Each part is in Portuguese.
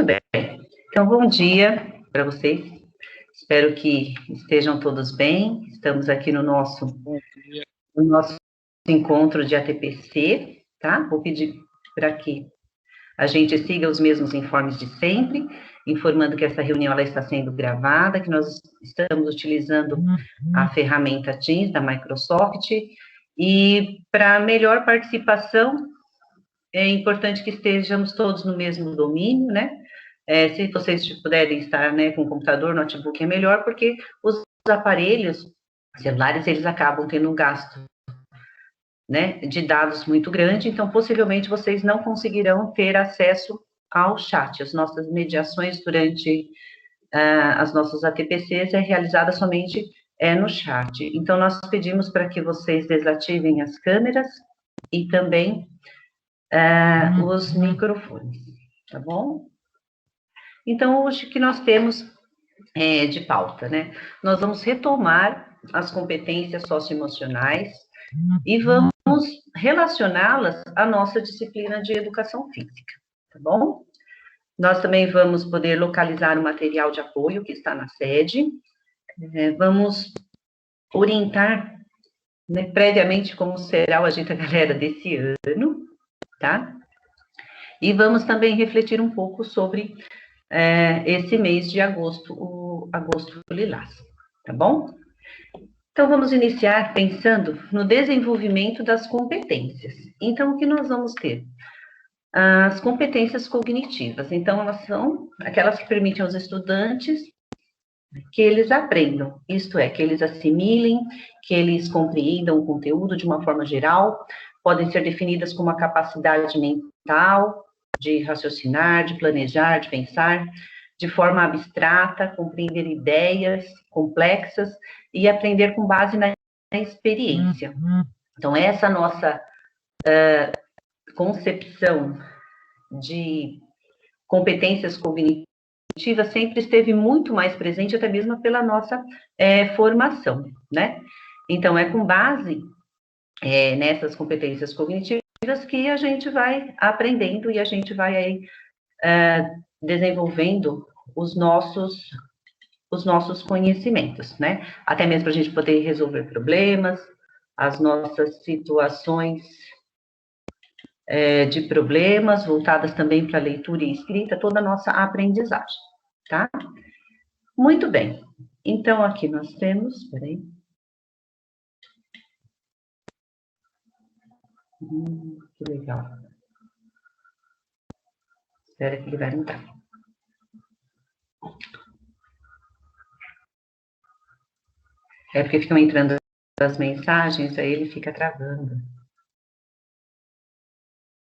bem. Então, bom dia para vocês. Espero que estejam todos bem. Estamos aqui no nosso encontro de ATPC, tá? Vou pedir para que a gente siga os mesmos informes de sempre, informando que essa reunião ela está sendo gravada, que nós estamos utilizando a ferramenta Teams da Microsoft, e para melhor participação, é importante que estejamos todos no mesmo domínio, né? Se vocês puderem estar, né, com computador, notebook, é melhor, porque os aparelhos celulares, eles acabam tendo um gasto, né, de dados muito grande, então, possivelmente, vocês não conseguirão ter acesso ao chat. As nossas mediações durante as nossas ATPCs é realizada somente no chat. Então, nós pedimos para que vocês desativem as câmeras e também os microfones, tá bom? Então, hoje que nós temos de pauta, né? Nós vamos retomar as competências socioemocionais e vamos relacioná-las à nossa disciplina de educação física, tá bom? Nós também vamos poder localizar o material de apoio que está na sede, vamos orientar, né, previamente como será o Agita Galera desse ano, tá? E vamos também refletir um pouco sobre esse mês de agosto, o agosto lilás, tá bom? Então, vamos iniciar pensando no desenvolvimento das competências. Então, o que nós vamos ter? As competências cognitivas. Então, elas são aquelas que permitem aos estudantes que eles aprendam, isto é, que eles assimilem, que eles compreendam o conteúdo de uma forma geral, podem ser definidas como a capacidade mental de raciocinar, de planejar, de pensar, de forma abstrata, compreender ideias complexas e aprender com base na experiência. Então, essa nossa concepção de competências cognitivas sempre esteve muito mais presente, até mesmo pela nossa formação, né? Então, é com base nessas competências cognitivas que a gente vai aprendendo e a gente vai aí, desenvolvendo os nossos conhecimentos, né? Até mesmo para a gente poder resolver problemas, as nossas situações de problemas, voltadas também para leitura e escrita, toda a nossa aprendizagem, tá? Muito bem. Então, aqui nós temos, peraí. Que legal. Espera que ele vai entrar. É porque ficam entrando as mensagens, aí ele fica travando.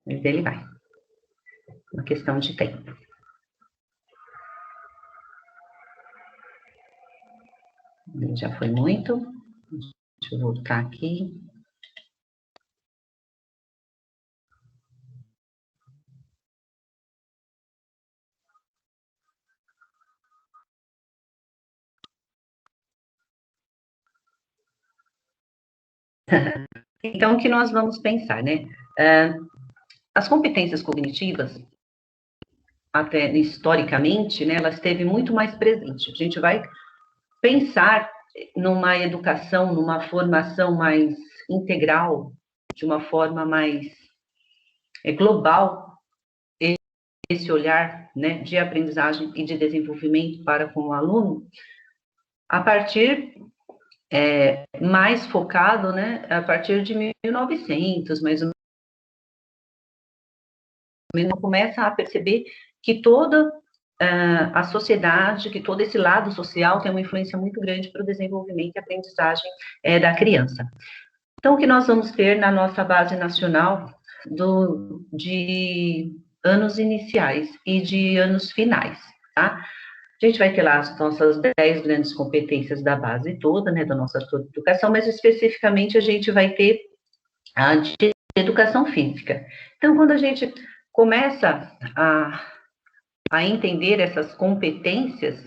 Mas ele vai. Uma questão de tempo. Já foi muito. Deixa eu voltar aqui. Então, o que nós vamos pensar, né? As competências cognitivas, até historicamente, né, ela esteve muito mais presente. A gente vai pensar numa educação, numa formação mais integral, de uma forma mais global, esse olhar, né, de aprendizagem e de desenvolvimento para com o aluno, a partir mais focado, né, a partir de 1900, mais ou menos, começa a perceber que toda a sociedade, que todo esse lado social tem uma influência muito grande para o desenvolvimento e aprendizagem da criança. Então, o que nós vamos ter na nossa base nacional de anos iniciais e de anos finais, tá? A gente vai ter lá as nossas 10 grandes competências da base toda, né, da nossa educação, mas especificamente a gente vai ter a de educação física. Então, quando a gente começa a entender essas competências,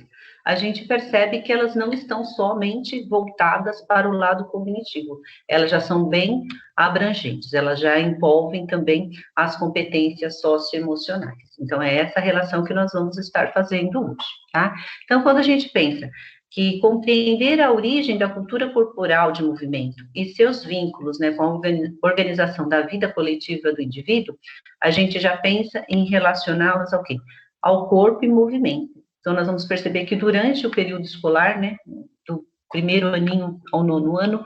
a gente percebe que elas não estão somente voltadas para o lado cognitivo, elas já são bem abrangentes, elas já envolvem também as competências socioemocionais. Então, é essa relação que nós vamos estar fazendo hoje, tá? Então, quando a gente pensa que compreender a origem da cultura corporal de movimento e seus vínculos, né, com a organização da vida coletiva do indivíduo, a gente já pensa em relacioná-las ao quê? Ao corpo e movimento. Então, nós vamos perceber que durante o período escolar, né, do primeiro aninho ao nono ano,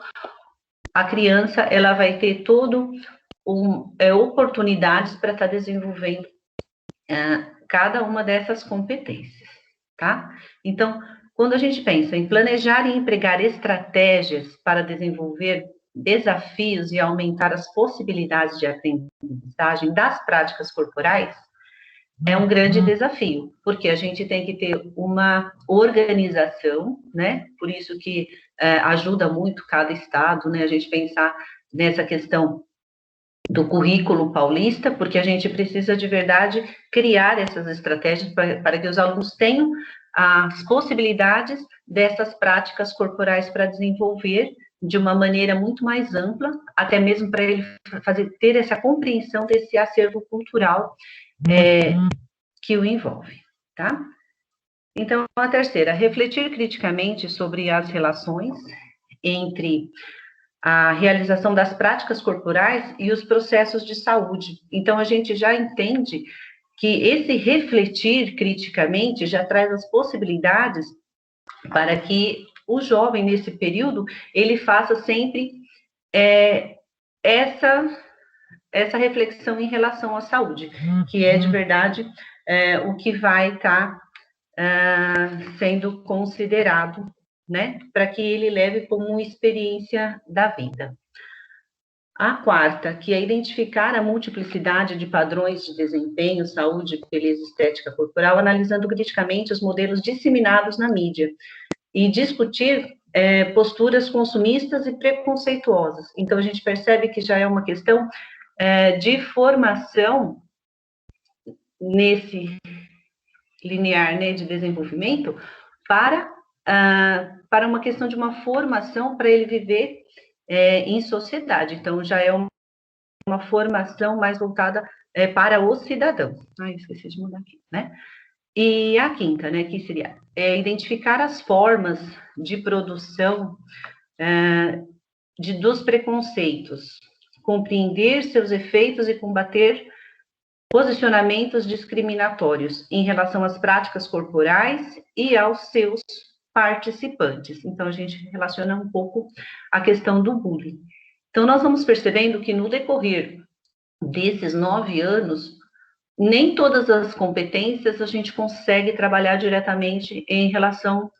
a criança, ela vai ter todo oportunidades para estar desenvolvendo cada uma dessas competências, tá? Então, quando a gente pensa em planejar e empregar estratégias para desenvolver desafios e aumentar as possibilidades de aprendizagem das práticas corporais, é um grande desafio, porque a gente tem que ter uma organização, né? Por isso que ajuda muito cada estado, né? A gente pensar nessa questão do currículo paulista, porque a gente precisa de verdade criar essas estratégias para que os alunos tenham as possibilidades dessas práticas corporais para desenvolver de uma maneira muito mais ampla, até mesmo para ele ter essa compreensão desse acervo cultural que o envolve, tá? Então, a terceira, refletir criticamente sobre as relações entre a realização das práticas corporais e os processos de saúde. Então, a gente já entende que esse refletir criticamente já traz as possibilidades para que o jovem, nesse período, ele faça sempre essa reflexão em relação à saúde, que é, de verdade, o que vai estar sendo considerado, né, para que ele leve como uma experiência da vida. A quarta, que é identificar a multiplicidade de padrões de desempenho, saúde, beleza estética corporal, analisando criticamente os modelos disseminados na mídia e discutir posturas consumistas e preconceituosas. Então, a gente percebe que já é uma questão de formação nesse linear, né, de desenvolvimento para uma questão de uma formação para ele viver em sociedade. Então, já é uma formação mais voltada para o cidadão. Esqueci de mudar aqui, né? E a quinta, né, que seria identificar as formas de produção dos preconceitos, compreender seus efeitos e combater posicionamentos discriminatórios em relação às práticas corporais e aos seus participantes. Então, a gente relaciona um pouco a questão do bullying. Então, nós vamos percebendo que no decorrer desses 9 anos, nem todas as competências a gente consegue trabalhar diretamente em relação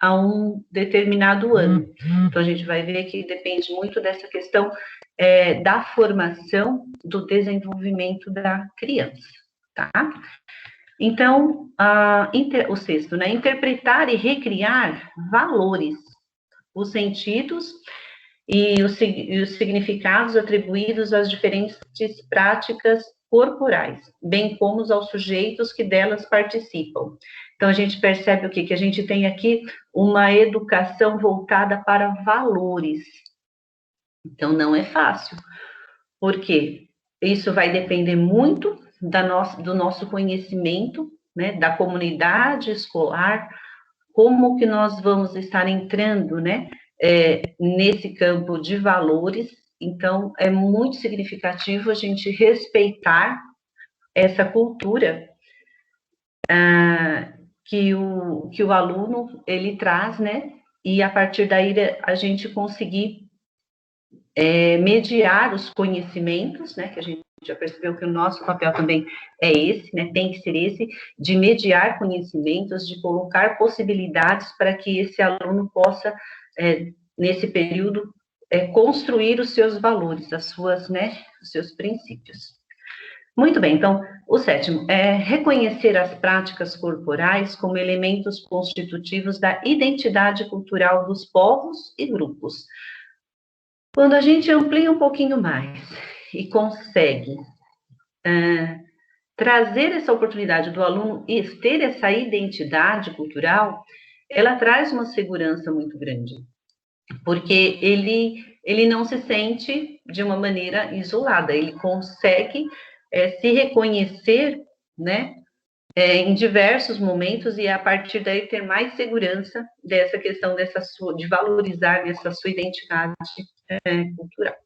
a um determinado ano. Então, a gente vai ver que depende muito dessa questão da formação do desenvolvimento da criança, tá? Então, o sexto, né? Interpretar e recriar valores, os sentidos e os significados atribuídos às diferentes práticas corporais, bem como aos sujeitos que delas participam. Então, a gente percebe o quê? Que a gente tem aqui uma educação voltada para valores. Então, não é fácil, porque isso vai depender muito do nosso conhecimento, né, da comunidade escolar, como que nós vamos estar entrando, né, nesse campo de valores. Então, é muito significativo a gente respeitar essa cultura que o aluno, ele traz, né, e a partir daí a gente conseguir mediar os conhecimentos, né, que a gente já percebeu que o nosso papel também é esse, né, tem que ser esse, de mediar conhecimentos, de colocar possibilidades para que esse aluno possa, nesse período, construir os seus valores, as suas, né, os seus princípios. Muito bem, então, o sétimo é reconhecer as práticas corporais como elementos constitutivos da identidade cultural dos povos e grupos. Quando a gente amplia um pouquinho mais e consegue trazer essa oportunidade do aluno ter essa identidade cultural, ela traz uma segurança muito grande, porque ele não se sente de uma maneira isolada, ele consegue se reconhecer, né, em diversos momentos e a partir daí ter mais segurança dessa questão de valorizar essa sua identidade cultural.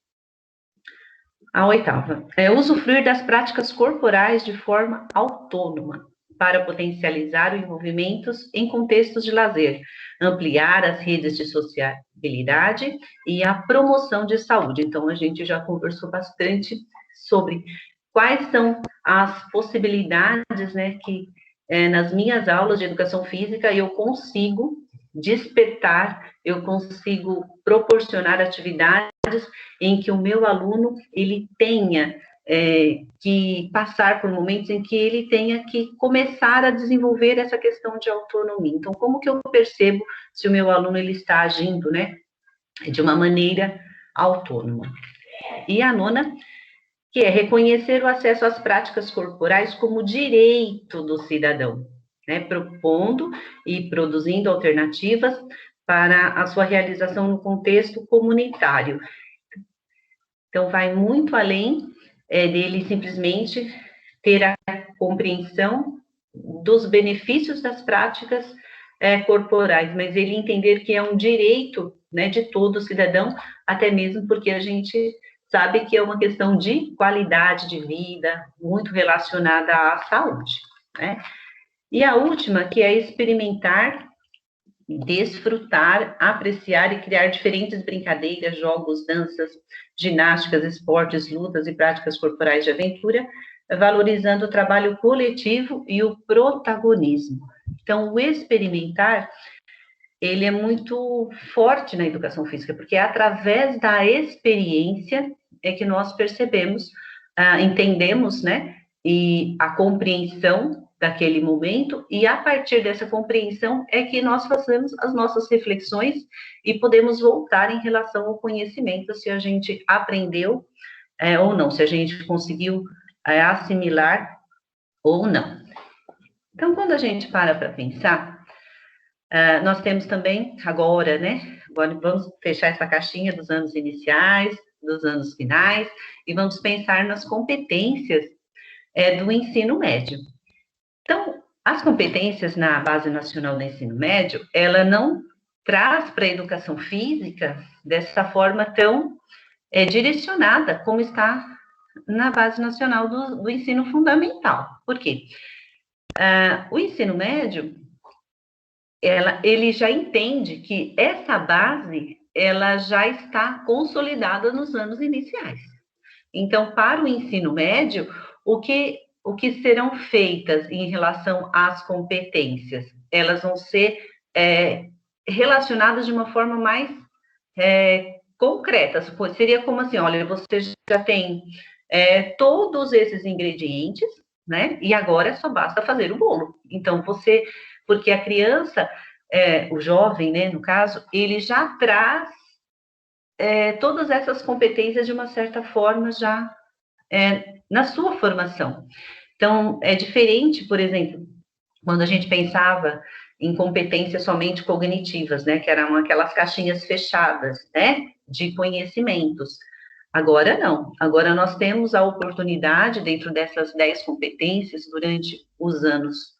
A oitava, usufruir das práticas corporais de forma autônoma, para potencializar os envolvimentos em contextos de lazer, ampliar as redes de sociabilidade e a promoção de saúde. Então, a gente já conversou bastante sobre quais são as possibilidades, né, que nas minhas aulas de educação física eu consigo despertar, eu consigo proporcionar atividades em que o meu aluno, ele tenha que passar por momentos em que ele tenha que começar a desenvolver essa questão de autonomia. Então, como que eu percebo se o meu aluno, ele está agindo, né, de uma maneira autônoma? E a nona, que é reconhecer o acesso às práticas corporais como direito do cidadão, né, propondo e produzindo alternativas para a sua realização no contexto comunitário. Então, vai muito além dele simplesmente ter a compreensão dos benefícios das práticas corporais, mas ele entender que é um direito, né, de todo cidadão, até mesmo porque a gente sabe que é uma questão de qualidade de vida, muito relacionada à saúde, né? E a última, que é experimentar, desfrutar, apreciar e criar diferentes brincadeiras, jogos, danças, ginásticas, esportes, lutas e práticas corporais de aventura, valorizando o trabalho coletivo e o protagonismo. Então, o experimentar, ele é muito forte na educação física, porque é através da experiência é que nós percebemos, entendemos, né, e a compreensão daquele momento, e a partir dessa compreensão é que nós fazemos as nossas reflexões e podemos voltar em relação ao conhecimento, se a gente aprendeu ou não, se a gente conseguiu assimilar ou não. Então, quando a gente para pensar, nós temos também agora, né, agora vamos fechar essa caixinha dos anos iniciais, dos anos finais, e vamos pensar nas competências do ensino médio. Então, as competências na Base Nacional do Ensino Médio, ela não traz para a educação física dessa forma tão direcionada como está na Base Nacional do Ensino Fundamental. Por quê? O ensino médio, ele já entende que essa base, ela já está consolidada nos anos iniciais. Então, para o ensino médio, o que serão feitas em relação às competências? Elas vão ser relacionadas de uma forma mais concreta. Seria como assim, olha, você já tem todos esses ingredientes, né? E agora só basta fazer o bolo. Então, porque a criança, o jovem, né, no caso, ele já traz todas essas competências de uma certa forma já na sua formação. Então, é diferente, por exemplo, quando a gente pensava em competências somente cognitivas, né, que eram aquelas caixinhas fechadas, né, de conhecimentos. Agora não, agora nós temos a oportunidade, dentro dessas 10 competências, durante os anos,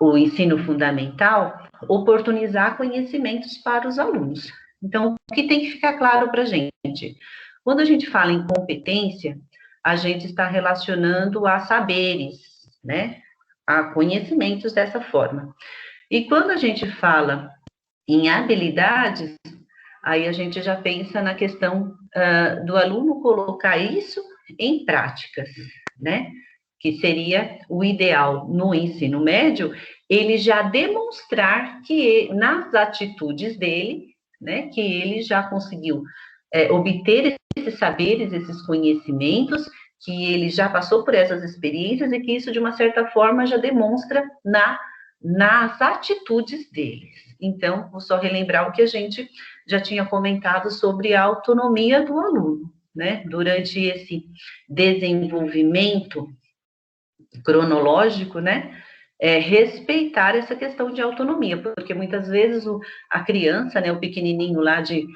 o ensino fundamental, oportunizar conhecimentos para os alunos. Então, o que tem que ficar claro para a gente? Quando a gente fala em competência, a gente está relacionando a saberes, né, a conhecimentos dessa forma. E quando a gente fala em habilidades, aí a gente já pensa na questão do aluno colocar isso em práticas, né? Que seria o ideal no ensino médio, ele já demonstrar que nas atitudes dele, né, que ele já conseguiu obter esses saberes, esses conhecimentos, que ele já passou por essas experiências e que isso, de uma certa forma, já demonstra nas atitudes deles. Então, vou só relembrar o que a gente já tinha comentado sobre a autonomia do aluno, né? Durante esse desenvolvimento cronológico, né? respeitar essa questão de autonomia, porque muitas vezes a criança, né, o pequenininho lá de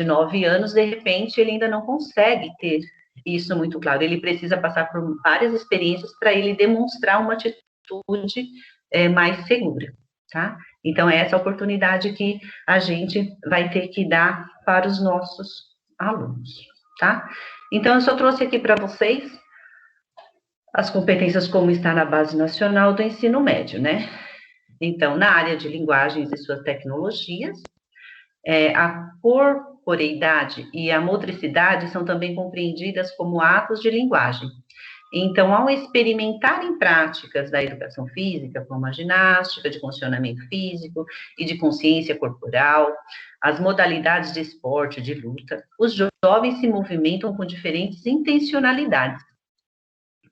9 anos, de repente, ele ainda não consegue ter isso muito claro. Ele precisa passar por várias experiências para ele demonstrar uma atitude mais segura, tá? Então, é essa oportunidade que a gente vai ter que dar para os nossos alunos, tá? Então, eu só trouxe aqui para vocês as competências como está na Base Nacional do Ensino Médio, né? Então, na área de linguagens e suas tecnologias, a corporeidade e a motricidade são também compreendidas como atos de linguagem. Então, ao experimentar em práticas da educação física, como a ginástica, de condicionamento físico e de consciência corporal, as modalidades de esporte, de luta, os jovens se movimentam com diferentes intencionalidades,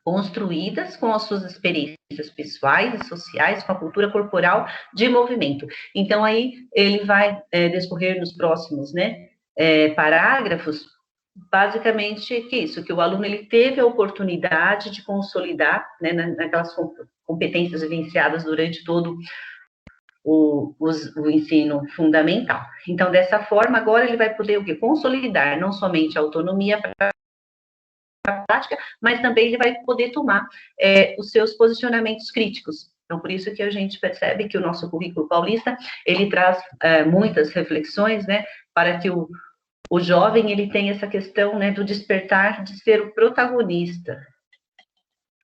construídas com as suas experiências pessoais e sociais, com a cultura corporal de movimento. Então, aí, ele vai discorrer nos próximos, né, parágrafos, basicamente, que isso, que o aluno, ele teve a oportunidade de consolidar, né, naquelas competências vivenciadas durante todo o ensino fundamental. Então, dessa forma, agora ele vai poder o quê? Consolidar não somente a autonomia para prática, mas também ele vai poder tomar os seus posicionamentos críticos. Então, por isso que a gente percebe que o nosso currículo paulista, ele traz muitas reflexões, né, para que o jovem, ele tenha essa questão, né, do despertar, de ser o protagonista,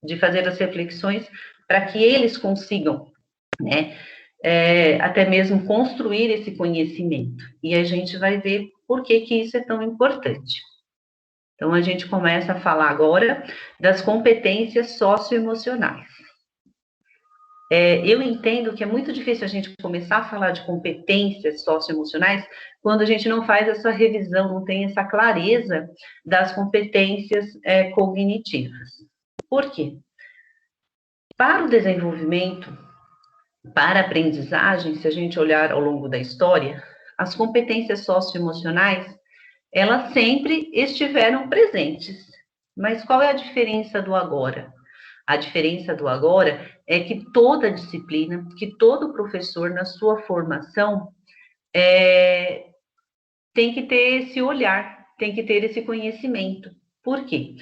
de fazer as reflexões, para que eles consigam, né, até mesmo construir esse conhecimento. E a gente vai ver por que isso é tão importante. Então, a gente começa a falar agora das competências socioemocionais. Eu entendo que é muito difícil a gente começar a falar de competências socioemocionais quando a gente não faz essa revisão, não tem essa clareza das competências cognitivas. Por quê? Para o desenvolvimento, para a aprendizagem, se a gente olhar ao longo da história, as competências socioemocionais, elas sempre estiveram presentes. Mas qual é a diferença do agora? A diferença do agora é que toda disciplina, que todo professor, na sua formação, tem que ter esse olhar, tem que ter esse conhecimento. Por quê?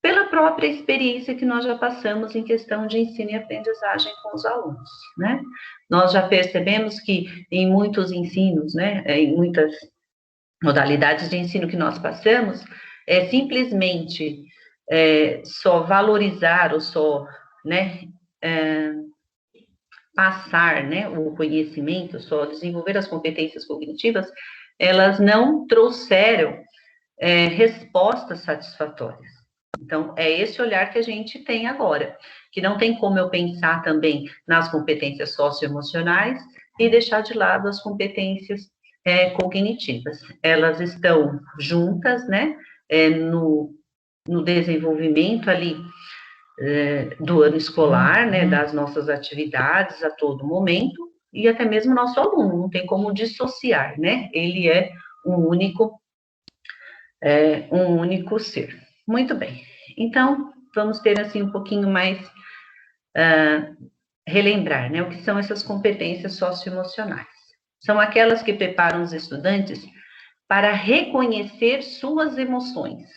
Pela própria experiência que nós já passamos em questão de ensino e aprendizagem com os alunos, né? Nós já percebemos que em muitos ensinos, né, em muitas modalidades de ensino que nós passamos, simplesmente só valorizar ou só, né, passar, né, o conhecimento, só desenvolver as competências cognitivas, elas não trouxeram respostas satisfatórias. Então, é esse olhar que a gente tem agora, que não tem como eu pensar também nas competências socioemocionais e deixar de lado as competências cognitivas. Elas estão juntas, né, no desenvolvimento ali do ano escolar, né, das nossas atividades a todo momento, e até mesmo o nosso aluno, não tem como dissociar, né, ele é um único ser. Muito bem, então, vamos ter, assim, um pouquinho mais, relembrar, né, o que são essas competências socioemocionais. São aquelas que preparam os estudantes para reconhecer suas emoções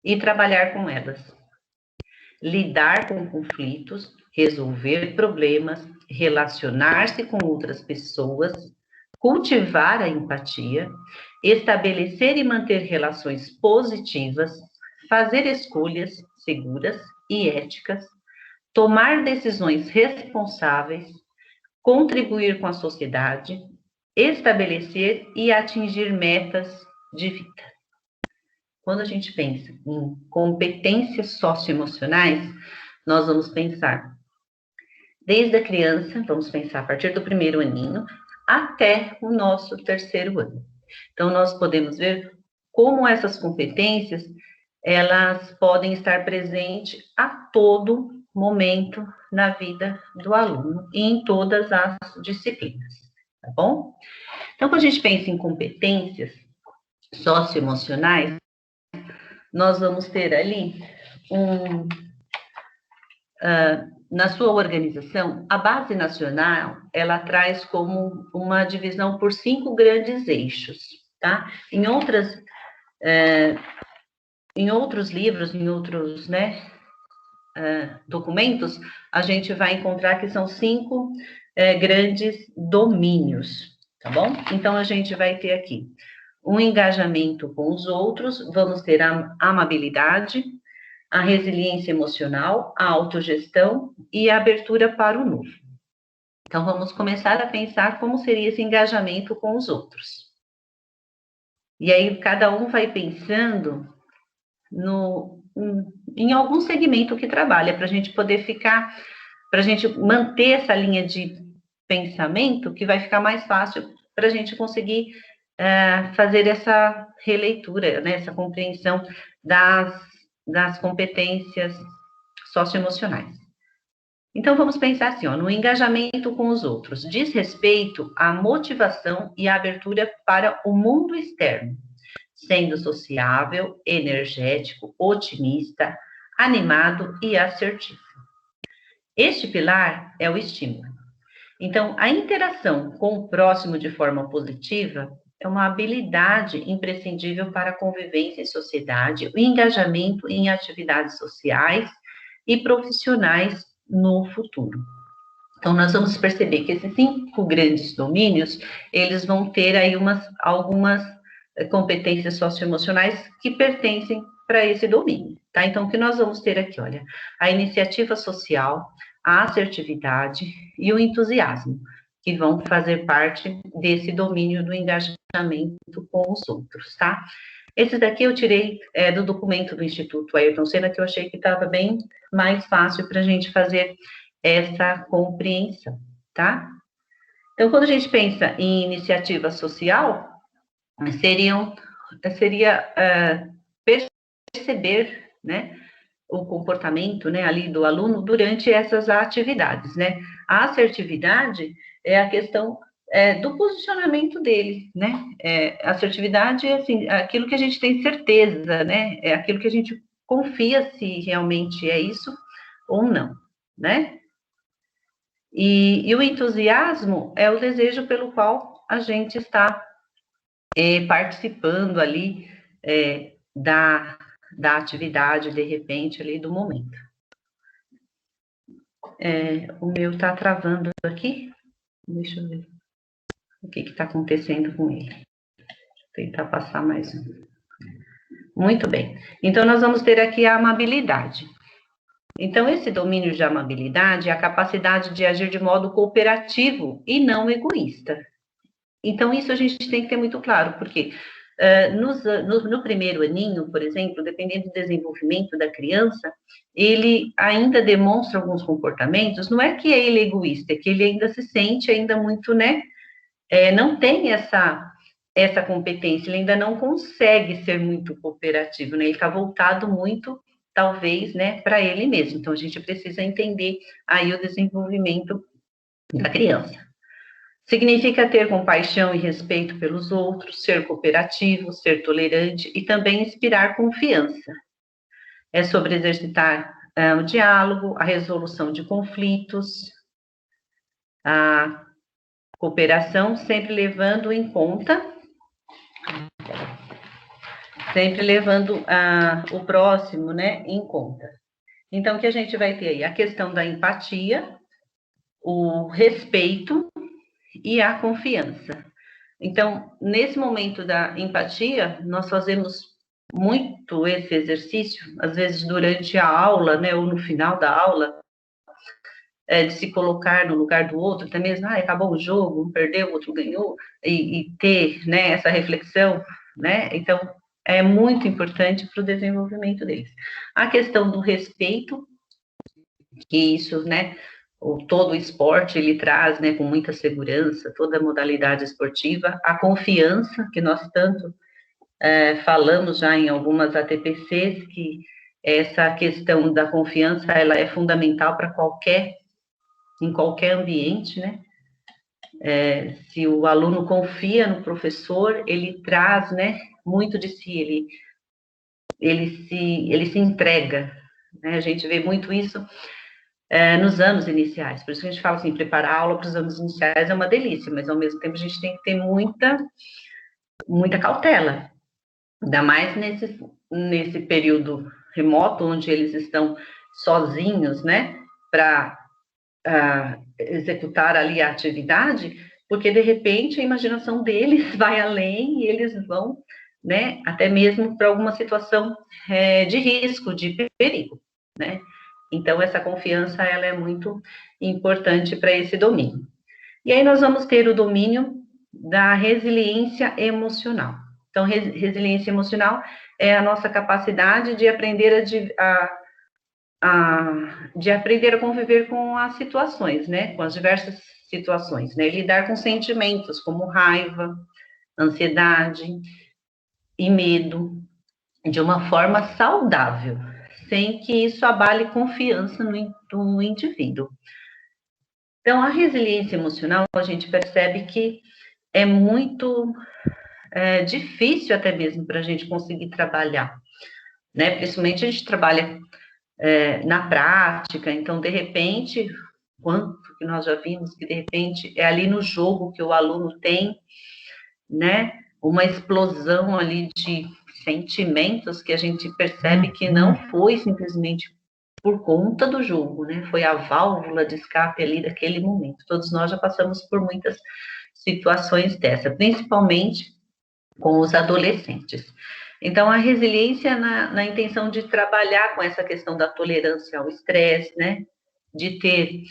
e trabalhar com elas. Lidar com conflitos, resolver problemas, relacionar-se com outras pessoas, cultivar a empatia, estabelecer e manter relações positivas, fazer escolhas seguras e éticas, tomar decisões responsáveis, contribuir com a sociedade, estabelecer e atingir metas de vida. Quando a gente pensa em competências socioemocionais, nós vamos pensar desde a criança, vamos pensar a partir do primeiro aninho, até o nosso terceiro ano. Então, nós podemos ver como essas competências, elas podem estar presentes a todo momento na vida do aluno e em todas as disciplinas, tá bom? Então, quando a gente pensa em competências socioemocionais, nós vamos ter ali na sua organização, a base nacional, ela traz como uma divisão por 5 grandes eixos, tá? Em outros livros, em outros, né, documentos, a gente vai encontrar que são 5 grandes domínios, tá bom? Então, a gente vai ter aqui um engajamento com os outros, vamos ter a amabilidade, a resiliência emocional, a autogestão e a abertura para o novo. Então, vamos começar a pensar como seria esse engajamento com os outros. E aí, cada um vai pensando em algum segmento que trabalha, para a gente poder para a gente manter essa linha de pensamento, que vai ficar mais fácil para a gente conseguir fazer essa releitura, né, essa compreensão das competências socioemocionais. Então, vamos pensar assim, no engajamento com os outros, diz respeito à motivação e à abertura para o mundo externo, sendo sociável, energético, otimista, animado e assertivo. Este pilar é o estímulo. Então, a interação com o próximo de forma positiva é uma habilidade imprescindível para a convivência em sociedade, o engajamento em atividades sociais e profissionais no futuro. Então, nós vamos perceber que esses 5 grandes domínios, eles vão ter aí algumas competências socioemocionais que pertencem para esse domínio, tá? Então, o que nós vamos ter aqui, olha, a iniciativa social, a assertividade e o entusiasmo, que vão fazer parte desse domínio do engajamento com os outros, tá? Esses daqui eu tirei do documento do Instituto Ayrton Senna, que eu achei que estava bem mais fácil para a gente fazer essa compreensão, tá? Então, quando a gente pensa em iniciativa social, seria perceber, né, o comportamento, né, ali do aluno durante essas atividades, né? A assertividade é a questão do posicionamento dele, né? Assertividade é assim, aquilo que a gente tem certeza, né? É aquilo que a gente confia se realmente é isso ou não, né? E o entusiasmo é o desejo pelo qual a gente está participando ali da atividade, de repente, ali do momento. O meu está travando aqui. Deixa eu ver o que está acontecendo com ele. Vou tentar passar mais um. Muito bem. Então, nós vamos ter aqui a amabilidade. Então, esse domínio de amabilidade é a capacidade de agir de modo cooperativo e não egoísta. Então, isso a gente tem que ter muito claro, porque no primeiro aninho, por exemplo, dependendo do desenvolvimento da criança, ele ainda demonstra alguns comportamentos, não é que ele é egoísta, é que ele ainda se sente ainda muito, né, não tem essa competência, ele ainda não consegue ser muito cooperativo, né, ele está voltado muito, talvez, né, para ele mesmo, então a gente precisa entender aí o desenvolvimento da criança. Significa ter compaixão e respeito pelos outros, ser cooperativo, ser tolerante e também inspirar confiança. É sobre exercitar o diálogo, a resolução de conflitos, a cooperação, sempre levando em conta, o próximo, né, em conta. Então, o que a gente vai ter aí? A questão da empatia, o respeito e a confiança. Então, nesse momento da empatia, nós fazemos muito esse exercício, às vezes durante a aula, né, ou no final da aula, de se colocar no lugar do outro, até mesmo, acabou o jogo, um perdeu, o outro ganhou, e ter, né, essa reflexão, né, então, é muito importante para o desenvolvimento deles. A questão do respeito, que isso, né, todo o esporte, ele traz, né, com muita segurança, toda a modalidade esportiva, a confiança, que nós tanto falamos já em algumas ATPCs, que essa questão da confiança, ela é fundamental para em qualquer ambiente, né, se o aluno confia no professor, ele traz, né, muito de si, ele se entrega, né, a gente vê muito isso nos anos iniciais. Por isso que a gente fala assim, preparar a aula para os anos iniciais é uma delícia, mas ao mesmo tempo a gente tem que ter muita cautela, ainda mais nesse período remoto, onde eles estão sozinhos, né, para executar ali a atividade, porque de repente a imaginação deles vai além e eles vão, né, até mesmo para alguma situação de risco, de perigo, né? Então essa confiança ela é muito importante para esse domínio. E aí nós vamos ter o domínio da resiliência emocional. Então, resiliência emocional é a nossa capacidade de aprender de aprender a conviver com as situações, né? Com as diversas situações, né? Lidar com sentimentos como raiva, ansiedade e medo de uma forma saudável, sem que isso abale confiança no indivíduo. Então, a resiliência emocional, a gente percebe que é muito difícil até mesmo para a gente conseguir trabalhar, né? Principalmente a gente trabalha na prática, então, de repente, quanto que nós já vimos que, de repente, é ali no jogo que o aluno tem, né, uma explosão ali de sentimentos que a gente percebe que não foi simplesmente por conta do jogo, né, foi a válvula de escape ali daquele momento. Todos nós já passamos por muitas situações dessa, principalmente com os adolescentes. Então, a resiliência na intenção de trabalhar com essa questão da tolerância ao estresse, né? De ter,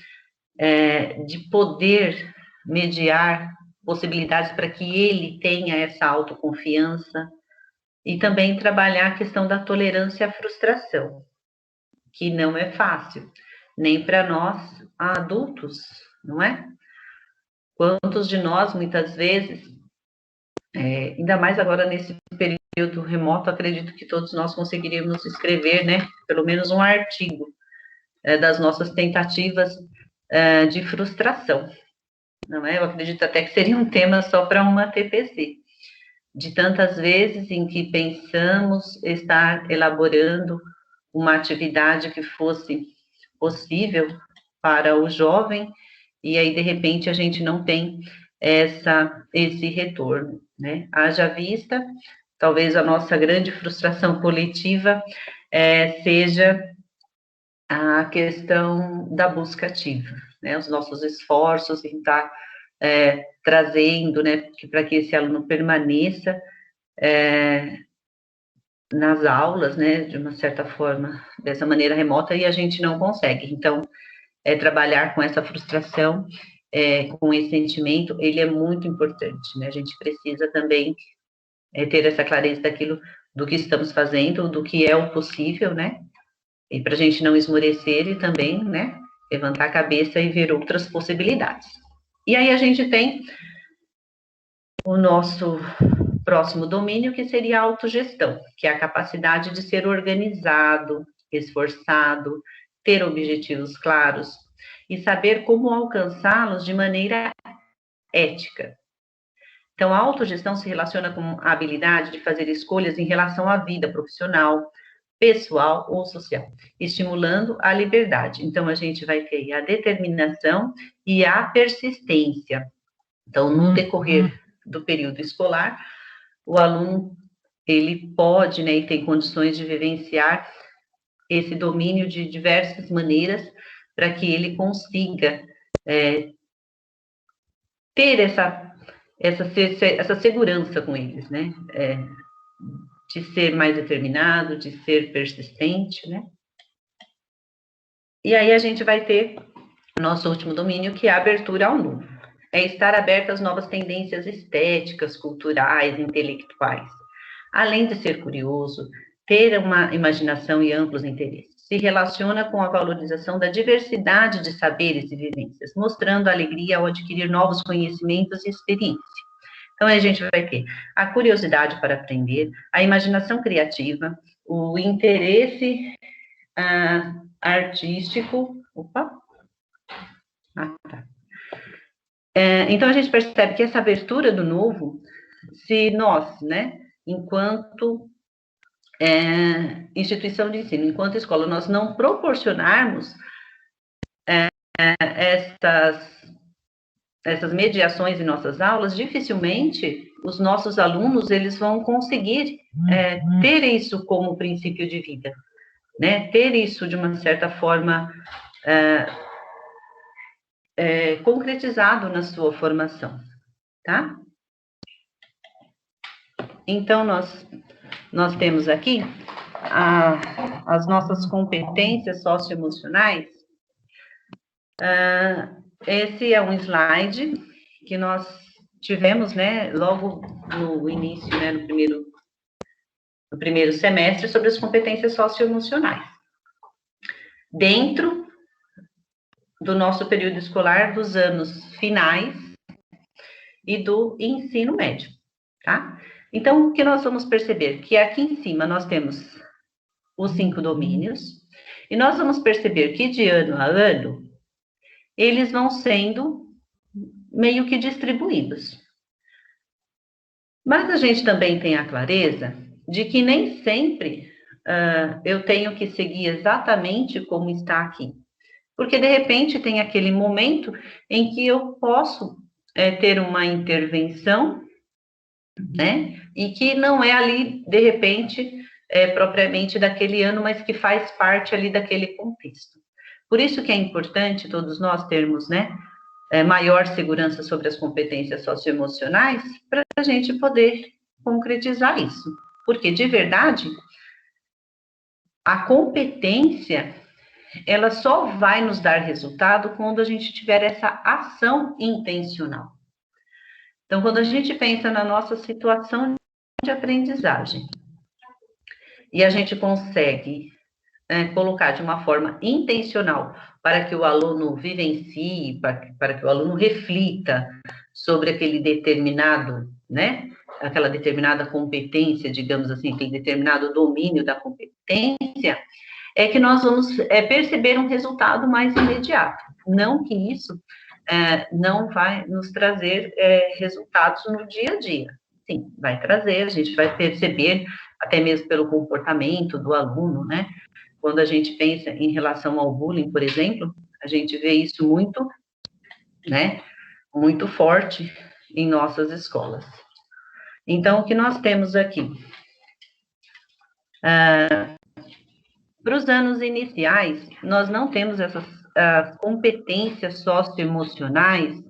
de poder mediar possibilidades para que ele tenha essa autoconfiança e também trabalhar a questão da tolerância à frustração, que não é fácil, nem para nós adultos, não é? Quantos de nós, muitas vezes, ainda mais agora nesse período remoto, acredito que todos nós conseguiríamos escrever, né, pelo menos um artigo das nossas tentativas de frustração, não é? Eu acredito até que seria um tema só para uma TPC, de tantas vezes em que pensamos estar elaborando uma atividade que fosse possível para o jovem, e aí, de repente, a gente não tem esse retorno, né? Haja vista, talvez a nossa grande frustração coletiva seja a questão da busca ativa, né? Os nossos esforços em estar trazendo, né, para que esse aluno permaneça nas aulas, né, de uma certa forma, dessa maneira remota, e a gente não consegue. Então, trabalhar com essa frustração, com esse sentimento, ele é muito importante, né? A gente precisa também ter essa clareza do que estamos fazendo, do que é o possível, né? E para a gente não esmorecer e também, né, levantar a cabeça e ver outras possibilidades. E aí a gente tem o nosso próximo domínio, que seria a autogestão, que é a capacidade de ser organizado, esforçado, ter objetivos claros e saber como alcançá-los de maneira ética. Então, a autogestão se relaciona com a habilidade de fazer escolhas em relação à vida profissional, pessoal ou social, estimulando a liberdade. Então, a gente vai ter a determinação e a persistência. Então, no decorrer do período escolar, o aluno, ele pode, né, e tem condições de vivenciar esse domínio de diversas maneiras para que ele consiga ter essa segurança com eles, né? De ser mais determinado, de ser persistente, né? E aí a gente vai ter nosso último domínio, que é a abertura ao novo. É estar aberto às novas tendências estéticas, culturais, intelectuais. Além de ser curioso, ter uma imaginação e amplos interesses. Se relaciona com a valorização da diversidade de saberes e vivências, mostrando alegria ao adquirir novos conhecimentos e experiências. Então, a gente vai ter a curiosidade para aprender, a imaginação criativa, o interesse artístico. Opa! Tá. Então, a gente percebe que essa abertura do novo, se nós, né, enquanto instituição de ensino, enquanto escola, nós não proporcionarmos essas mediações em nossas aulas, dificilmente os nossos alunos eles vão conseguir ter isso como princípio de vida, né? Ter isso de uma certa forma concretizado na sua formação, tá? Então, nós temos aqui as nossas competências socioemocionais. Esse é um slide que nós tivemos, né, logo no início, né, no primeiro semestre, sobre as competências socioemocionais. Dentro do nosso período escolar dos anos finais e do ensino médio, tá? Então, o que nós vamos perceber? Que aqui em cima nós temos os 5 domínios, e nós vamos perceber que de ano a ano, eles vão sendo meio que distribuídos. Mas a gente também tem a clareza de que nem sempre eu tenho que seguir exatamente como está aqui. Porque, de repente, tem aquele momento em que eu posso ter uma intervenção, né? E que não é ali, de repente, propriamente daquele ano, mas que faz parte ali daquele contexto. Por isso que é importante todos nós termos, né, maior segurança sobre as competências socioemocionais, para a gente poder concretizar isso. Porque, de verdade, a competência, ela só vai nos dar resultado quando a gente tiver essa ação intencional. Então, quando a gente pensa na nossa situação de aprendizagem, e a gente consegue colocar de uma forma intencional para que o aluno vivencie, para que o aluno reflita sobre aquele determinado, né, aquela determinada competência, digamos assim, aquele determinado domínio da competência, é que nós vamos perceber um resultado mais imediato. Não que isso não vai nos trazer resultados no dia a dia. Sim, vai trazer, a gente vai perceber, até mesmo pelo comportamento do aluno, né? Quando a gente pensa em relação ao bullying, por exemplo, a gente vê isso muito, né, muito forte em nossas escolas. Então, o que nós temos aqui? Para os anos iniciais, nós não temos essas competências socioemocionais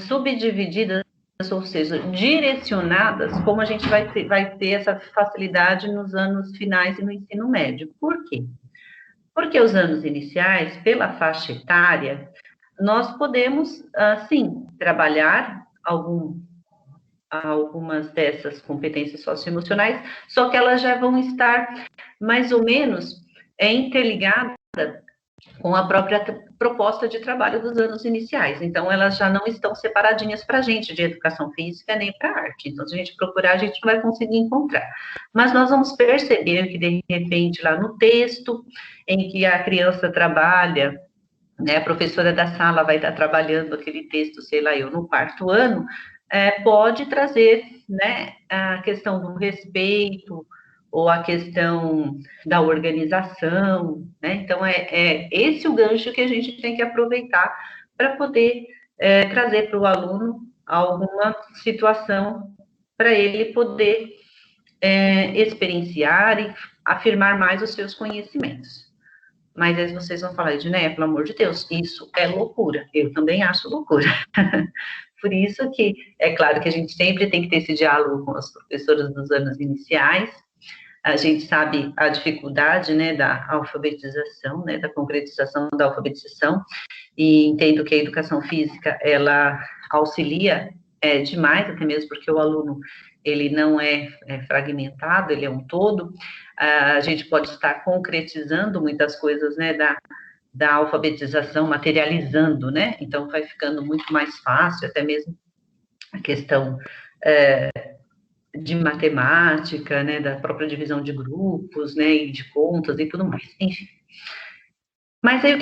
subdivididas, ou seja, direcionadas, como a gente vai ter essa facilidade nos anos finais e no ensino médio. Por quê? Porque os anos iniciais, pela faixa etária, nós podemos, sim, trabalhar algumas dessas competências socioemocionais, só que elas já vão estar mais ou menos interligadas com a própria proposta de trabalho dos anos iniciais. Então, elas já não estão separadinhas para a gente, de educação física nem para arte. Então, se a gente procurar, a gente não vai conseguir encontrar. Mas nós vamos perceber que, de repente, lá no texto em que a criança trabalha, né, a professora da sala vai estar trabalhando aquele texto, sei lá, eu no quarto ano, pode trazer, né, a questão do respeito, ou a questão da organização, né? Então, é esse o gancho que a gente tem que aproveitar para poder trazer para o aluno alguma situação para ele poder experienciar e afirmar mais os seus conhecimentos. Mas aí vocês vão falar, Edneia, pelo amor de Deus, isso é loucura. Eu também acho loucura. Por isso que, é claro que a gente sempre tem que ter esse diálogo com as professoras dos anos iniciais. A gente sabe a dificuldade, né, da alfabetização, né, da concretização da alfabetização, e entendo que a educação física, ela auxilia demais, até mesmo porque o aluno, ele não é fragmentado, ele é um todo. A gente pode estar concretizando muitas coisas, né, da alfabetização, materializando, né, então vai ficando muito mais fácil, até mesmo a questão de matemática, né, da própria divisão de grupos, né, e de contas e tudo mais, enfim. Mas aí o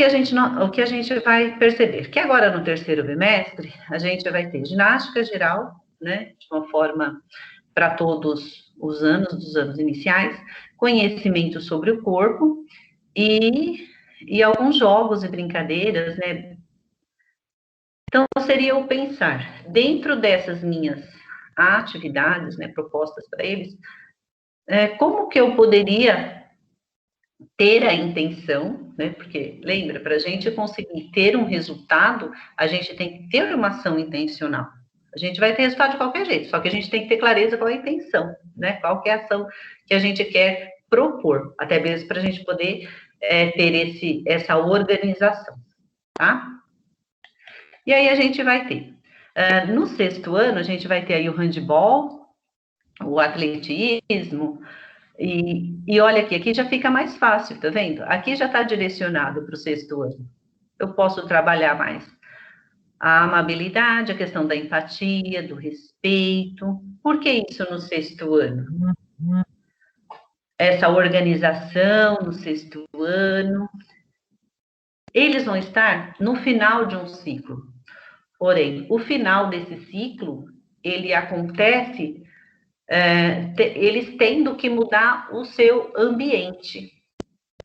que a gente vai perceber? Que agora no terceiro bimestre, a gente vai ter ginástica geral, né, de uma forma para todos os anos, dos anos iniciais, conhecimento sobre o corpo e e alguns jogos e brincadeiras, né? Então, seria eu pensar, dentro dessas minhas atividades, né, propostas para eles, como que eu poderia ter a intenção, né? Porque, lembra, para a gente conseguir ter um resultado, a gente tem que ter uma ação intencional. A gente vai ter resultado de qualquer jeito, só que a gente tem que ter clareza qual é a intenção, né? Qual que é a ação que a gente quer propor, até mesmo para a gente poder ter essa organização, tá? E aí a gente vai ter, no sexto ano, a gente vai ter aí o handball, o atletismo, e olha aqui já fica mais fácil, tá vendo? Aqui já está direcionado para o sexto ano. Eu posso trabalhar mais a amabilidade, a questão da empatia, do respeito. Por que isso no sexto ano? Essa organização no sexto ano. Eles vão estar no final de um ciclo. Porém, o final desse ciclo, ele acontece eles tendo que mudar o seu ambiente.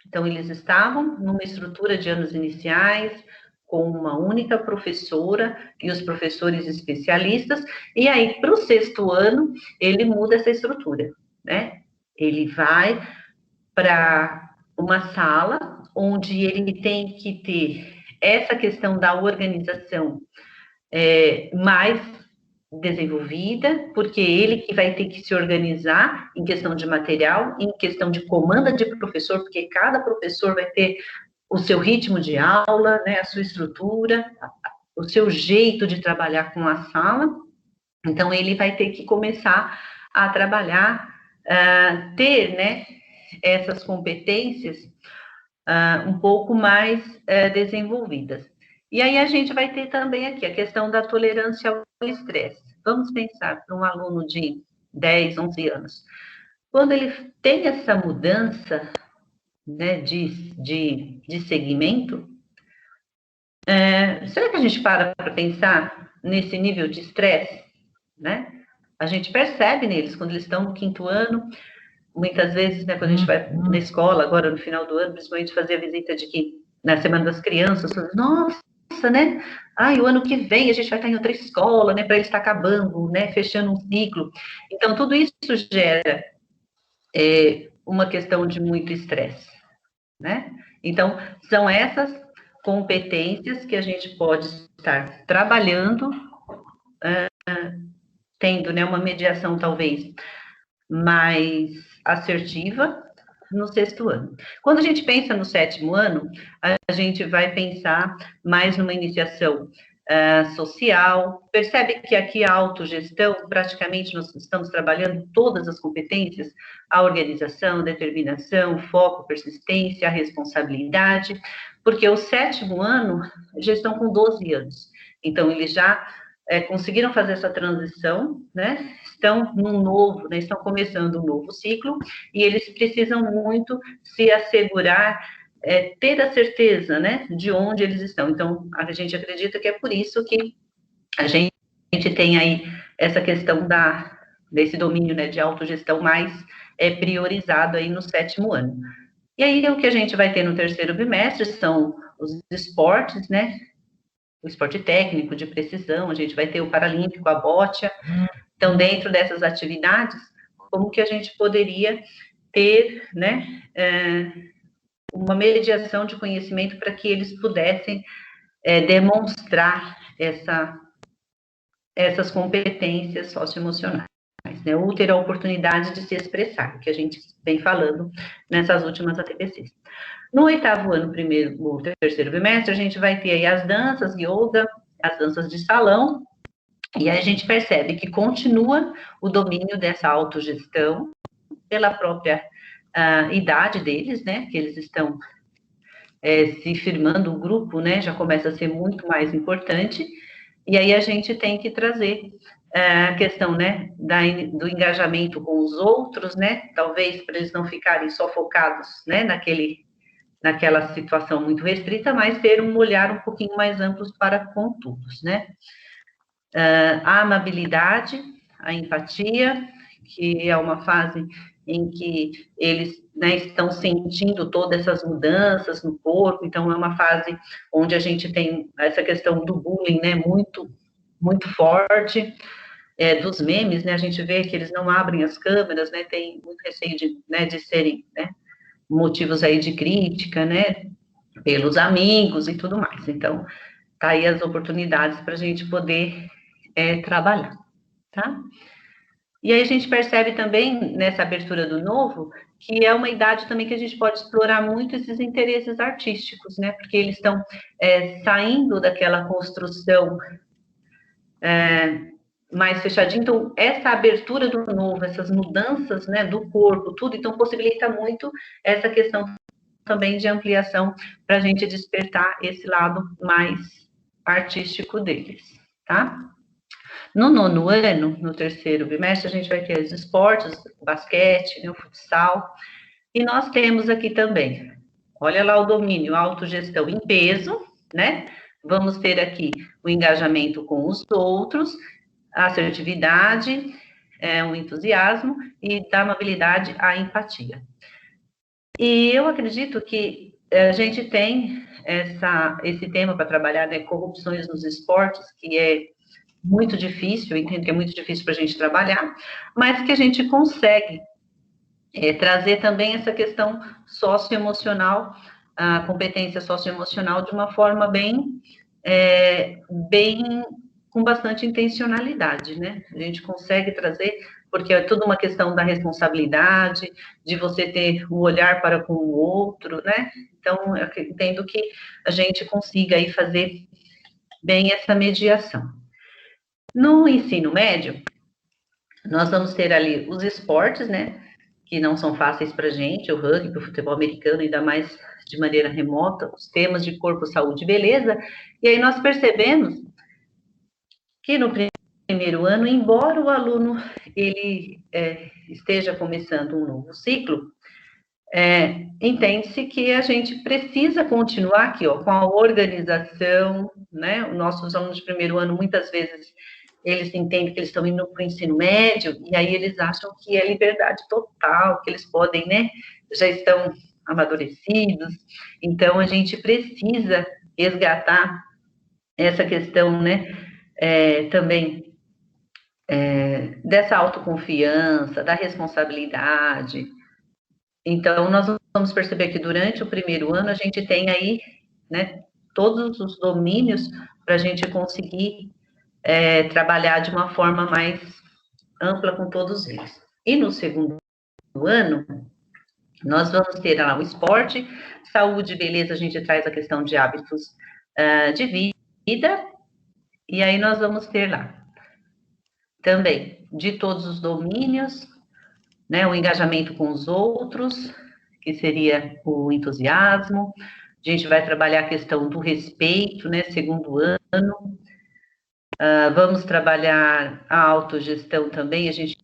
Então, eles estavam numa estrutura de anos iniciais, com uma única professora e os professores especialistas, e aí, para o sexto ano, ele muda essa estrutura, né? Ele vai para uma sala onde ele tem que ter essa questão da organização mais desenvolvida, porque ele que vai ter que se organizar em questão de material, em questão de comanda de professor, porque cada professor vai ter o seu ritmo de aula, né, a sua estrutura, o seu jeito de trabalhar com a sala. Então, ele vai ter que começar a trabalhar, ter, né, essas competências um pouco mais desenvolvidas. E aí a gente vai ter também aqui a questão da tolerância ao estresse. Vamos pensar para um aluno de 10, 11 anos. Quando ele tem essa mudança, né, de segmento, será que a gente para pensar nesse nível de estresse, né? A gente percebe neles, quando eles estão no quinto ano, muitas vezes, né, quando a gente vai na escola, agora no final do ano, principalmente fazer a visita de que, na Semana das Crianças, nossa, né? Ai, o ano que vem a gente vai estar em outra escola, né? Para ele estar acabando, né? Fechando um ciclo. Então, tudo isso gera uma questão de muito estresse, né? Então, são essas competências que a gente pode estar trabalhando, tendo, né, uma mediação talvez mais assertiva no sexto ano. Quando a gente pensa no sétimo ano, a gente vai pensar mais numa iniciação social. Percebe que aqui a autogestão, praticamente nós estamos trabalhando todas as competências, a organização, determinação, foco, persistência, a responsabilidade, porque o sétimo ano já estão com 12 anos. Então, eles já conseguiram fazer essa transição, né? Estão num novo, né? Estão começando um novo ciclo, e eles precisam muito se assegurar, ter a certeza, né, de onde eles estão. Então, a gente acredita que é por isso que a gente tem aí essa questão desse domínio, né, de autogestão mais priorizado aí no sétimo ano. E aí, o que a gente vai ter no terceiro bimestre são os esportes, né, o esporte técnico, de precisão, a gente vai ter o paralímpico, a bote. Então, dentro dessas atividades, como que a gente poderia ter, né, uma mediação de conhecimento para que eles pudessem demonstrar essas competências socioemocionais, né, ou ter a oportunidade de se expressar, que a gente vem falando nessas últimas ATPCs. No oitavo ano, o terceiro bimestre, a gente vai ter aí as danças, yoga, as danças de salão, e aí a gente percebe que continua o domínio dessa autogestão pela própria idade deles, né, que eles estão se firmando, o grupo, né, já começa a ser muito mais importante, e aí a gente tem que trazer a questão, né, do engajamento com os outros, né, talvez para eles não ficarem só focados, né, naquela situação muito restrita, mas ter um olhar um pouquinho mais amplo para com todos, né. A amabilidade, a empatia, que é uma fase em que eles, né, estão sentindo todas essas mudanças no corpo, então é uma fase onde a gente tem essa questão do bullying, né, muito, muito forte, dos memes, né, a gente vê que eles não abrem as câmeras, né, tem muito receio de serem, né, motivos aí de crítica, né, pelos amigos e tudo mais. Então, tá aí as oportunidades para a gente poder trabalhar, tá? E aí a gente percebe também, nessa abertura do novo, que é uma idade também que a gente pode explorar muito esses interesses artísticos, né? Porque eles estão saindo daquela construção mais fechadinha. Então, essa abertura do novo, essas mudanças, né, do corpo, tudo, então possibilita muito essa questão também de ampliação para a gente despertar esse lado mais artístico deles, tá? No nono ano, no terceiro bimestre, a gente vai ter os esportes, o basquete, né, o futsal, e nós temos aqui também, olha lá o domínio, a autogestão em peso, né? Vamos ter aqui o engajamento com os outros, a assertividade, o entusiasmo e da amabilidade à empatia. E eu acredito que a gente tem esse tema para trabalhar, né, corrupções nos esportes, que é muito difícil, eu entendo que é muito difícil para a gente trabalhar, mas que a gente consegue trazer também essa questão socioemocional, a competência socioemocional de uma forma bem com bastante intencionalidade, né? A gente consegue trazer, porque é tudo uma questão da responsabilidade, de você ter o olhar para com o outro, né? Então, eu entendo que a gente consiga aí fazer bem essa mediação. No ensino médio, nós vamos ter ali os esportes, né? Que não são fáceis para a gente, o rugby, o futebol americano, ainda mais de maneira remota, os temas de corpo, saúde e beleza. E aí nós percebemos que no primeiro ano, embora o aluno ele esteja começando um novo ciclo, entende-se que a gente precisa continuar aqui, ó, com a organização, né? Os nossos alunos de primeiro ano, muitas vezes, eles entendem que eles estão indo para o ensino médio, e aí eles acham que é liberdade total, que eles podem, né? Já estão amadurecidos, então a gente precisa resgatar essa questão, né? Também dessa autoconfiança, da responsabilidade. Então, nós vamos perceber que durante o primeiro ano a gente tem aí, né, todos os domínios para a gente conseguir trabalhar de uma forma mais ampla com todos eles. E no segundo ano, nós vamos ter lá o esporte, saúde e beleza, a gente traz a questão de hábitos de vida, e aí nós vamos ter lá também de todos os domínios, né, o engajamento com os outros, que seria o entusiasmo. A gente vai trabalhar a questão do respeito, né, segundo ano. Vamos trabalhar a autogestão também, a gente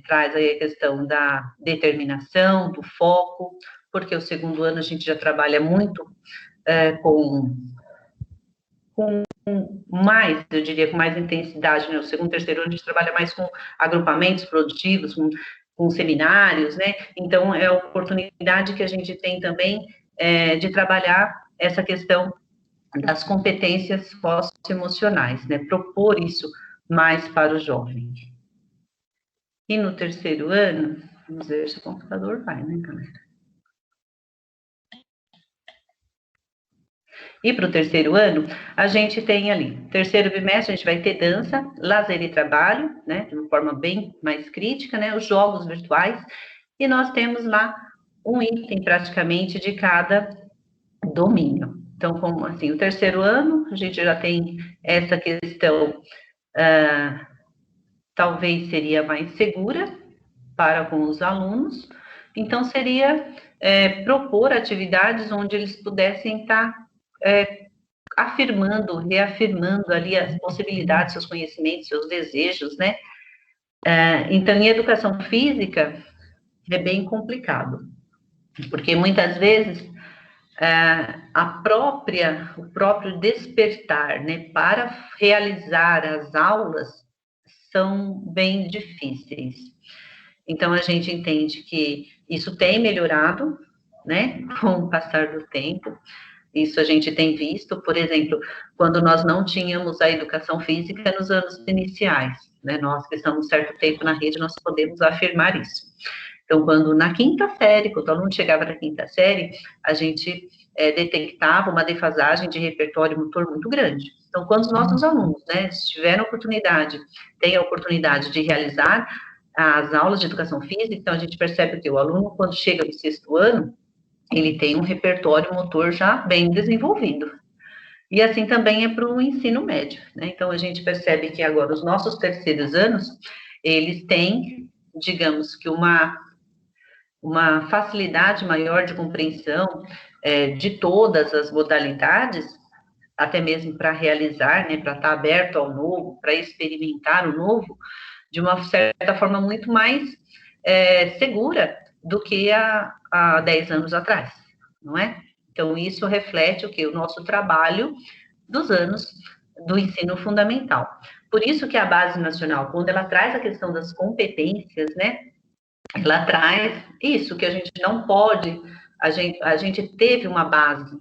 traz aí a questão da determinação, do foco, porque o segundo ano a gente já trabalha muito com mais, eu diria, com mais intensidade, né? O segundo, terceiro ano a gente trabalha mais com agrupamentos produtivos, com seminários, né? Então, é a oportunidade que a gente tem também de trabalhar essa questão das competências socioemocionais, né? Propor isso mais para o jovem. E no terceiro ano, vamos ver se o computador vai, né, galera? E para o terceiro ano, a gente tem ali, terceiro bimestre, a gente vai ter dança, lazer e trabalho, né, de uma forma bem mais crítica, né, os jogos virtuais, e nós temos lá um item praticamente de cada domínio. Então, como assim, o terceiro ano, a gente já tem essa questão, talvez seria mais segura para com os alunos, então seria propor atividades onde eles pudessem estar afirmando, reafirmando ali as possibilidades, seus conhecimentos, seus desejos, né? Então, em educação física, é bem complicado, porque muitas vezes o próprio despertar, né, para realizar as aulas são bem difíceis. Então, a gente entende que isso tem melhorado, né, com o passar do tempo. Isso a gente tem visto, por exemplo, quando nós não tínhamos a educação física nos anos iniciais, né, nós que estamos certo tempo na rede, nós podemos afirmar isso. Então, quando na quinta série, quando o aluno chegava na quinta série, a gente detectava uma defasagem de repertório motor muito grande. Então, quando os nossos alunos, né, tiveram oportunidade, têm a oportunidade de realizar as aulas de educação física, então a gente percebe que o aluno, quando chega no sexto ano, ele tem um repertório motor já bem desenvolvido. E assim também é para o ensino médio, né? Então a gente percebe que agora os nossos terceiros anos, eles têm, digamos que uma facilidade maior de compreensão de todas as modalidades, até mesmo para realizar, né, para estar aberto ao novo, para experimentar o novo, de uma certa forma muito mais segura do que há 10 anos atrás, não é? Então, isso reflete o que? O nosso trabalho dos anos do ensino fundamental. Por isso que a Base Nacional, quando ela traz a questão das competências, né, ela traz isso, que a gente não pode, a gente teve uma base,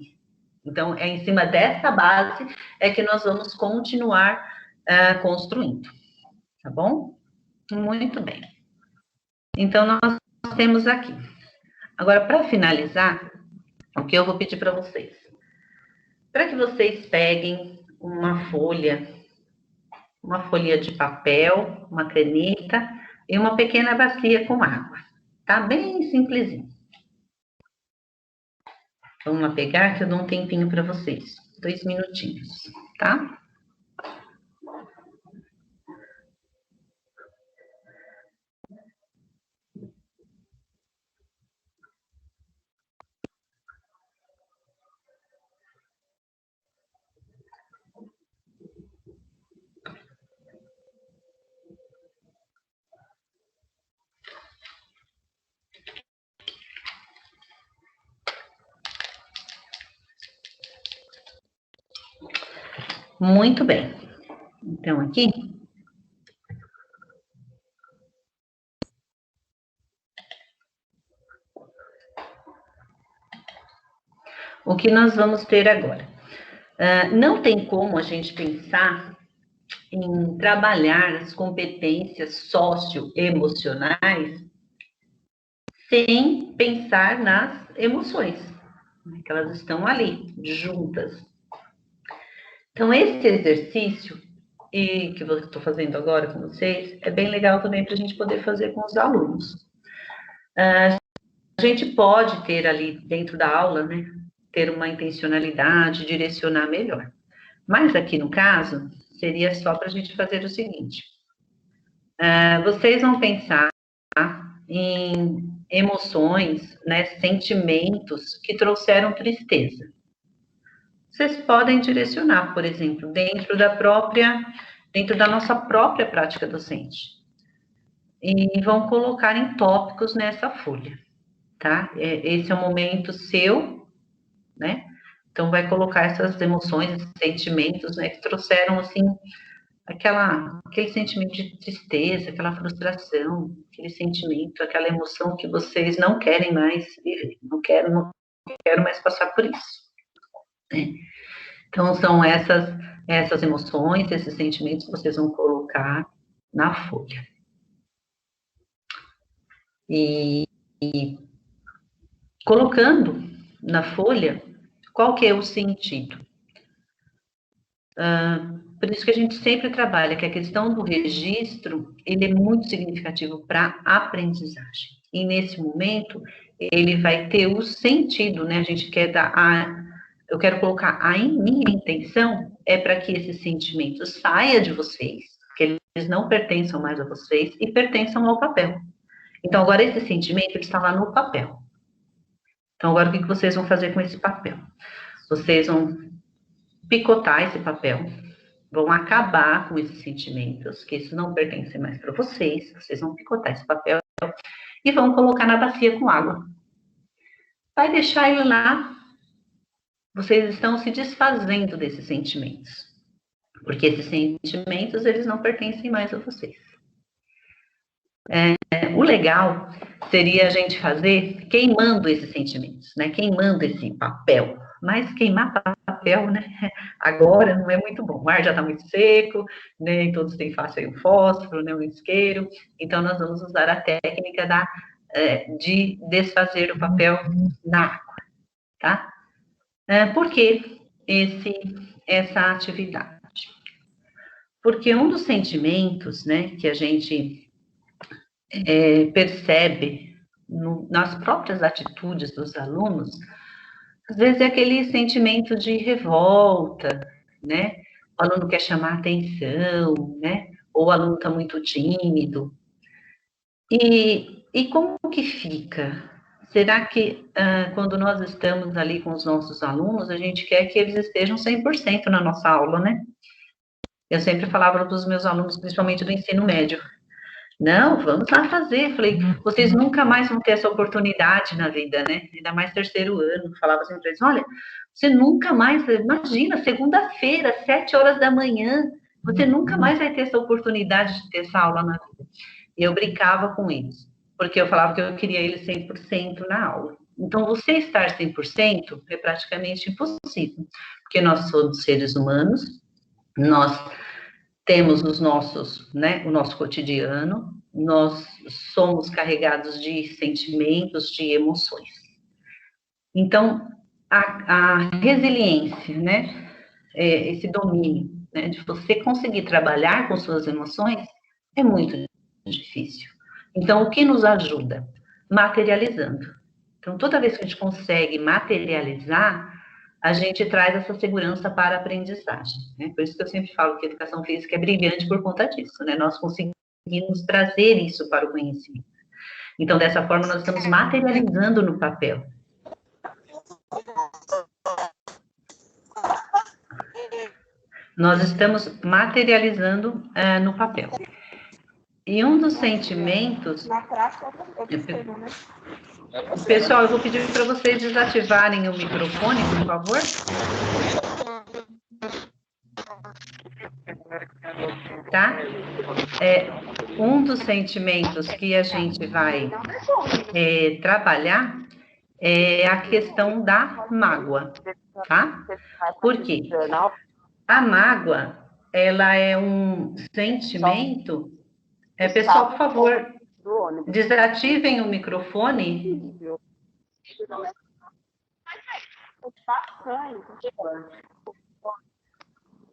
então é em cima dessa base é que nós vamos continuar construindo, tá bom? Muito bem. Então, nós temos aqui. Agora, para finalizar, o que eu vou pedir para vocês? Para que vocês peguem uma folha de papel, uma caneta e uma pequena bacia com água. Tá bem simplesinho. Vamos lá pegar que eu dou um tempinho para vocês. 2 minutinhos, tá? Muito bem. Então, aqui, o que nós vamos ter agora? Não tem como a gente pensar em trabalhar as competências socioemocionais sem pensar nas emoções, né, que elas estão ali, juntas. Então, esse exercício, e que eu estou fazendo agora com vocês, é bem legal também para a gente poder fazer com os alunos. A gente pode ter ali dentro da aula, né, ter uma intencionalidade, direcionar melhor. Mas aqui no caso, seria só para a gente fazer o seguinte: vocês vão pensar em emoções, né, sentimentos que trouxeram tristeza. Vocês podem direcionar, por exemplo, dentro da nossa própria prática docente. E vão colocar em tópicos nessa folha, tá? Esse é o momento seu, né? Então, vai colocar essas emoções, sentimentos, né, que trouxeram, assim, aquele sentimento de tristeza, aquela frustração, aquele sentimento, aquela emoção que vocês não querem mais viver, não quero mais passar por isso, né? Então, são essas emoções, esses sentimentos que vocês vão colocar na folha. E colocando na folha, qual que é o sentido? Por isso que a gente sempre trabalha que a questão do registro, ele é muito significativo para a aprendizagem. E nesse momento, ele vai ter o sentido, né? A gente quer eu quero colocar a minha intenção é para que esse sentimento saia de vocês, que eles não pertençam mais a vocês e pertençam ao papel. Então, agora esse sentimento ele está lá no papel. Então, agora o que vocês vão fazer com esse papel? Vocês vão picotar esse papel, vão acabar com esses sentimentos, que isso não pertence mais para vocês, vocês vão picotar esse papel e vão colocar na bacia com água. Vai deixar ele lá, vocês estão se desfazendo desses sentimentos, porque esses sentimentos, eles não pertencem mais a vocês. O legal seria a gente fazer queimando esses sentimentos, né? Queimando esse papel. Mas queimar papel, né? Agora não é muito bom. O ar já está muito seco, nem todos têm fácil aí um fósforo, né? Um isqueiro. Então, nós vamos usar a técnica de desfazer o papel na água, tá? Por que essa atividade? Porque um dos sentimentos, né, que a gente percebe nas próprias atitudes dos alunos, às vezes é aquele sentimento de revolta, né? O aluno quer chamar atenção, né? Ou o aluno está muito tímido. E como que fica? Será que quando nós estamos ali com os nossos alunos, a gente quer que eles estejam 100% na nossa aula, né? Eu sempre falava para os meus alunos, principalmente do ensino médio, não, vamos lá fazer. Falei, vocês nunca mais vão ter essa oportunidade na vida, né? Ainda mais terceiro ano. Falava assim para eles, olha, você nunca mais, imagina, segunda-feira, 7 horas da manhã, você nunca mais vai ter essa oportunidade de ter essa aula na vida. E eu brincava com eles, porque eu falava que eu queria eles 100% na aula. Então, você estar 100% é praticamente impossível, porque nós somos seres humanos, nós temos os nossos, né, o nosso cotidiano, nós somos carregados de sentimentos, de emoções. Então, a resiliência, né, esse domínio, né, de você conseguir trabalhar com suas emoções é muito difícil. Então, o que nos ajuda? Materializando. Então, toda vez que a gente consegue materializar, a gente traz essa segurança para a aprendizagem. Né? Por isso que eu sempre falo que a educação física é brilhante por conta disso, né? Nós conseguimos trazer isso para o conhecimento. Então, dessa forma, nós estamos materializando no papel. Nós estamos materializando no papel. E um dos sentimentos... Na prática, pessoal, eu vou pedir para vocês desativarem o microfone, por favor. Tá? Um dos sentimentos que a gente vai trabalhar é a questão da mágoa, tá? Por quê? A mágoa, ela é um sentimento... pessoal, por favor, desativem o microfone.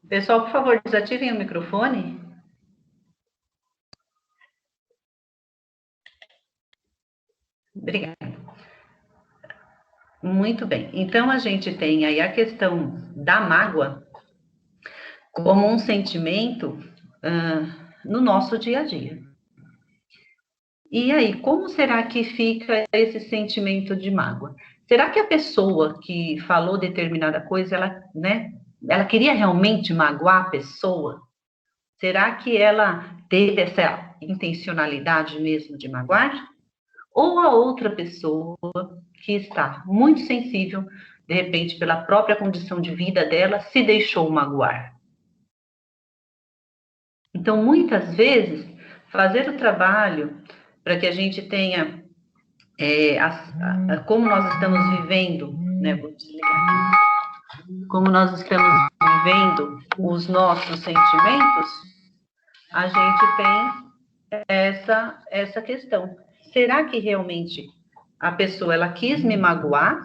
Pessoal, por favor, desativem o microfone. Obrigada. Muito bem. Então, a gente tem aí a questão da mágoa como um sentimento no nosso dia a dia. E aí, como será que fica esse sentimento de mágoa? Será que a pessoa que falou determinada coisa, ela queria realmente magoar a pessoa? Será que ela teve essa intencionalidade mesmo de magoar? Ou a outra pessoa que está muito sensível, de repente, pela própria condição de vida dela, se deixou magoar? Então, muitas vezes, fazer o trabalho para que a gente tenha, como nós estamos vivendo, né? Vou desligar aqui. Como nós estamos vivendo os nossos sentimentos, a gente tem essa questão. Será que realmente a pessoa ela quis me magoar,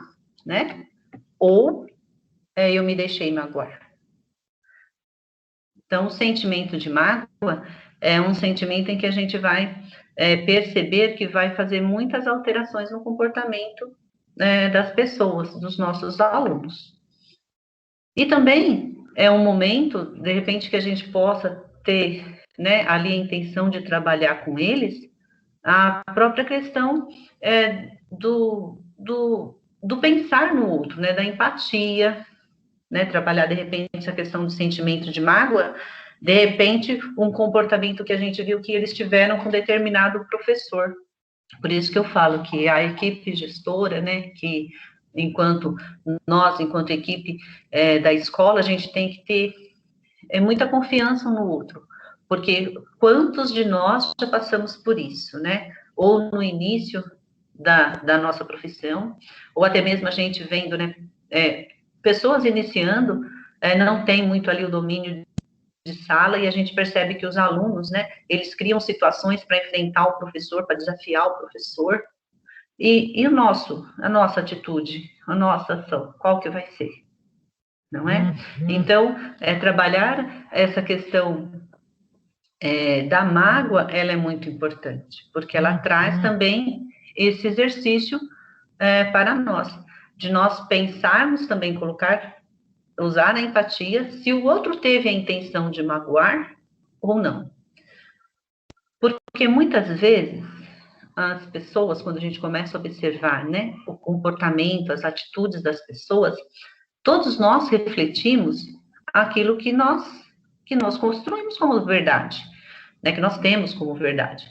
né? Ou eu me deixei magoar? Então, o sentimento de mágoa é um sentimento em que a gente vai perceber que vai fazer muitas alterações no comportamento das pessoas, dos nossos alunos. E também é um momento, de repente, que a gente possa ter, né, ali a intenção de trabalhar com eles a própria questão do pensar no outro, né, da empatia, né, trabalhar, de repente, a questão do sentimento de mágoa, de repente, um comportamento que a gente viu que eles tiveram com determinado professor. Por isso que eu falo que a equipe gestora, né, que enquanto equipe da escola, a gente tem que ter muita confiança no outro, porque quantos de nós já passamos por isso, né? Ou no início da nossa profissão, ou até mesmo a gente vendo, né, pessoas iniciando, não tem muito ali o domínio de sala, e a gente percebe que os alunos, né, eles criam situações para enfrentar o professor, para desafiar o professor, e a nossa atitude, a nossa ação, qual que vai ser, não é? Então, trabalhar essa questão da mágoa, ela é muito importante, porque ela traz também esse exercício para nós, de nós pensarmos também, usar a empatia, se o outro teve a intenção de magoar ou não. Porque muitas vezes, as pessoas, quando a gente começa a observar, né, o comportamento, as atitudes das pessoas, todos nós refletimos aquilo que nós construímos como verdade, né, que nós temos como verdade.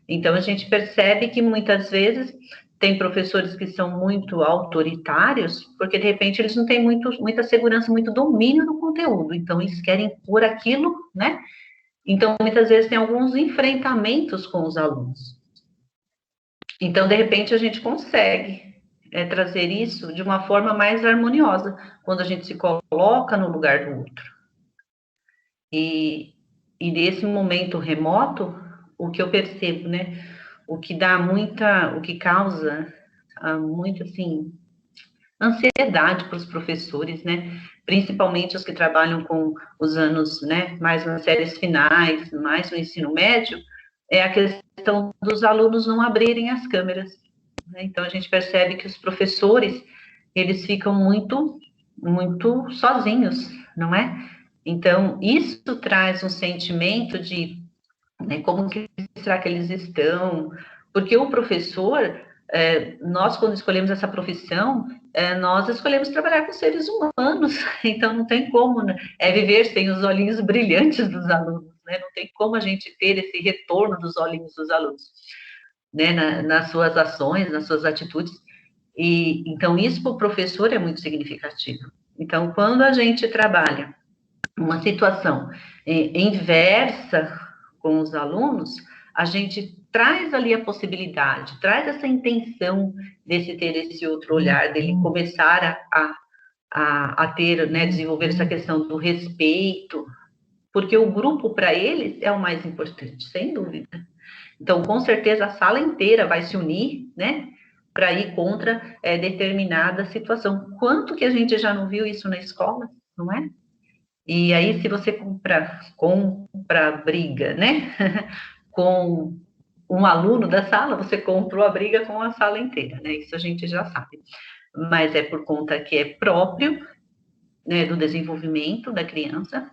Então, a gente percebe que muitas vezes tem professores que são muito autoritários, porque de repente eles não têm muita segurança, muito domínio do conteúdo, então eles querem pôr aquilo, né? Então, muitas vezes tem alguns enfrentamentos com os alunos. Então, de repente, a gente consegue trazer isso de uma forma mais harmoniosa, quando a gente se coloca no lugar do outro. E nesse momento remoto, o que eu percebo, né? O que causa muito, assim, ansiedade para os professores, né? Principalmente os que trabalham com os anos, né? Mais nas séries finais, mais no ensino médio, é a questão dos alunos não abrirem as câmeras, né? Então, a gente percebe que os professores, eles ficam muito, muito sozinhos, não é? Então, isso traz um sentimento de, né, como que será que eles estão? Porque o professor, nós, quando escolhemos essa profissão, nós escolhemos trabalhar com seres humanos, então não tem como, né, viver sem os olhinhos brilhantes dos alunos, né? Não tem como a gente ter esse retorno dos olhinhos dos alunos, né, nas suas ações, nas suas atitudes. E então isso para o professor é muito significativo. Então, quando a gente trabalha uma situação inversa com os alunos, a gente traz ali a possibilidade, traz essa intenção desse ter esse outro olhar, dele começar a ter, né, desenvolver essa questão do respeito, porque o grupo para eles é o mais importante, sem dúvida. Então, com certeza, a sala inteira vai se unir, né, para ir contra determinada situação. Quanto que a gente já não viu isso na escola, não é? E aí, se você compra briga, né, com um aluno da sala, você comprou a briga com a sala inteira, né? Isso a gente já sabe. Mas é por conta que é próprio, né, do desenvolvimento da criança,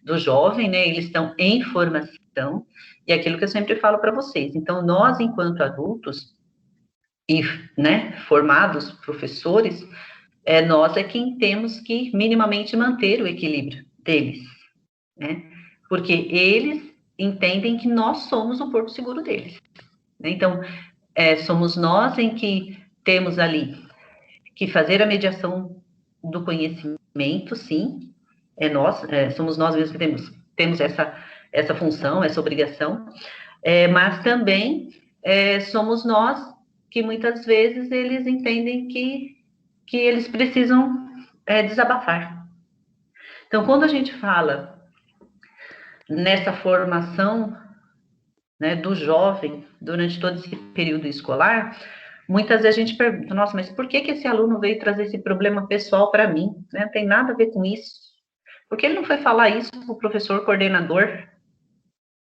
do jovem, né? Eles estão em formação, e aquilo que eu sempre falo para vocês. Então, nós, enquanto adultos e, né, formados professores, nós é quem temos que minimamente manter o equilíbrio deles, né? Porque eles entendem que nós somos o porto seguro deles, né? Então, somos nós em que temos ali que fazer a mediação do conhecimento, sim, somos nós mesmos que temos essa função, essa obrigação, mas também somos nós que muitas vezes eles entendem que eles precisam desabafar. Então, quando a gente fala nessa formação, né, do jovem durante todo esse período escolar, muitas vezes a gente pergunta, nossa, mas por que esse aluno veio trazer esse problema pessoal para mim? Né? Não tem nada a ver com isso. Por que ele não foi falar isso para o professor coordenador?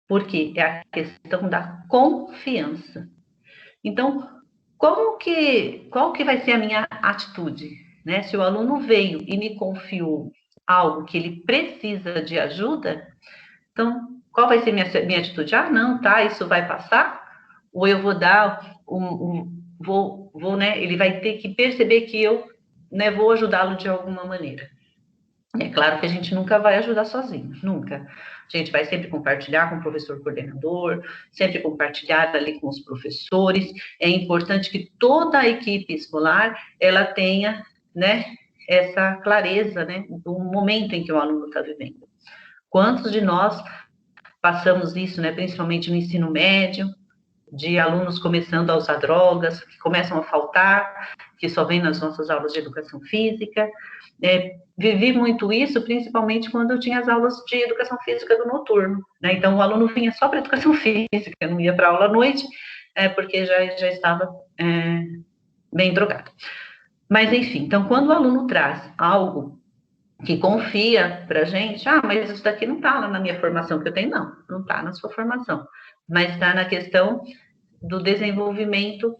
Porque é a questão da confiança. Então, qual que vai ser a minha atitude? Né? Se o aluno veio e me confiou algo que ele precisa de ajuda, então, qual vai ser minha atitude? Ah, não, tá, isso vai passar? Ou eu vou dar né, ele vai ter que perceber que eu, né, vou ajudá-lo de alguma maneira. É claro que a gente nunca vai ajudar sozinho, nunca. A gente vai sempre compartilhar com o professor coordenador, sempre compartilhar ali com os professores. É importante que toda a equipe escolar, ela tenha, né, essa clareza, né, do momento em que o aluno está vivendo. Quantos de nós passamos isso, né, principalmente no ensino médio, de alunos começando a usar drogas, que começam a faltar, que só vem nas nossas aulas de educação física. Vivi muito isso, principalmente quando eu tinha as aulas de educação física do noturno, né? Então, o aluno vinha só para educação física, não ia para aula à noite, porque já estava bem drogado. Mas, enfim, então, quando o aluno traz algo que confia para a gente, mas isso daqui não está na minha formação que eu tenho, não está na sua formação, mas está na questão do desenvolvimento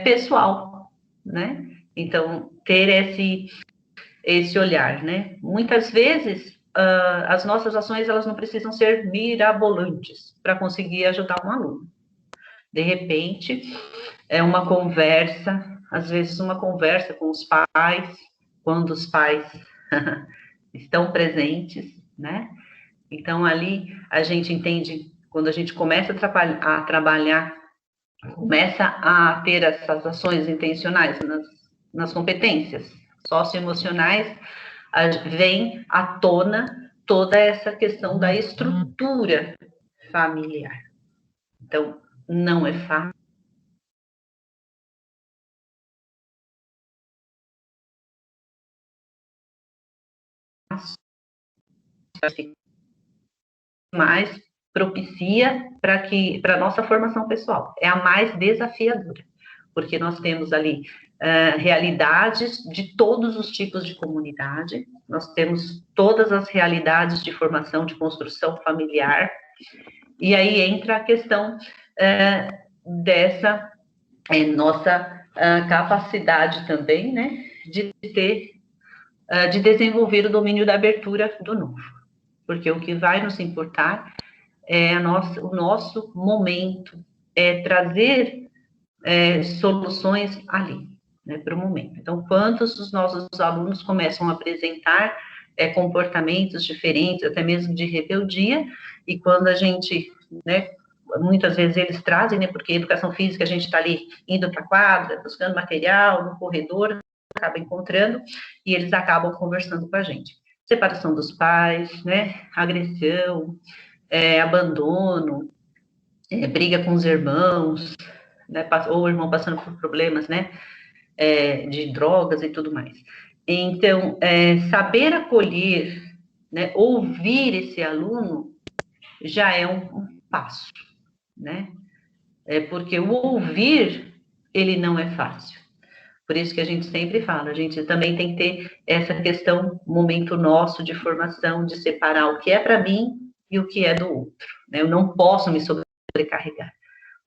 pessoal, né? Então, ter esse olhar, né? Muitas vezes, as nossas ações, elas não precisam ser mirabolantes para conseguir ajudar um aluno. De repente, é uma conversa, às vezes uma conversa com os pais, quando os pais estão presentes, né? Então, ali, a gente entende, quando a gente começa a trabalhar, começa a ter essas ações intencionais nas competências socioemocionais, vem à tona toda essa questão da estrutura familiar. Então, não é fácil. Mais propicia para a nossa formação pessoal. É a mais desafiadora, porque nós temos ali realidades de todos os tipos de comunidade, nós temos todas as realidades de formação, de construção familiar, e aí entra a questão dessa nossa capacidade também, né, de ter, de desenvolver o domínio da abertura do novo, porque o que vai nos importar o nosso momento, trazer soluções ali, né, para o momento. Então, quantos dos nossos alunos começam a apresentar comportamentos diferentes, até mesmo de rebeldia, e quando a gente, né, muitas vezes eles trazem, né, porque educação física a gente está ali indo para a quadra, buscando material, no corredor, acaba encontrando, e eles acabam conversando com a gente. Separação dos pais, né, agressão, abandono, briga com os irmãos, né, ou o irmão passando por problemas, né, de drogas e tudo mais. Então, saber acolher, né, ouvir esse aluno já é um passo, né? Porque o ouvir, ele não é fácil. Por isso que a gente sempre fala, a gente também tem que ter essa questão, momento nosso de formação, de separar o que é para mim e o que é do outro. Né? Eu não posso me sobrecarregar,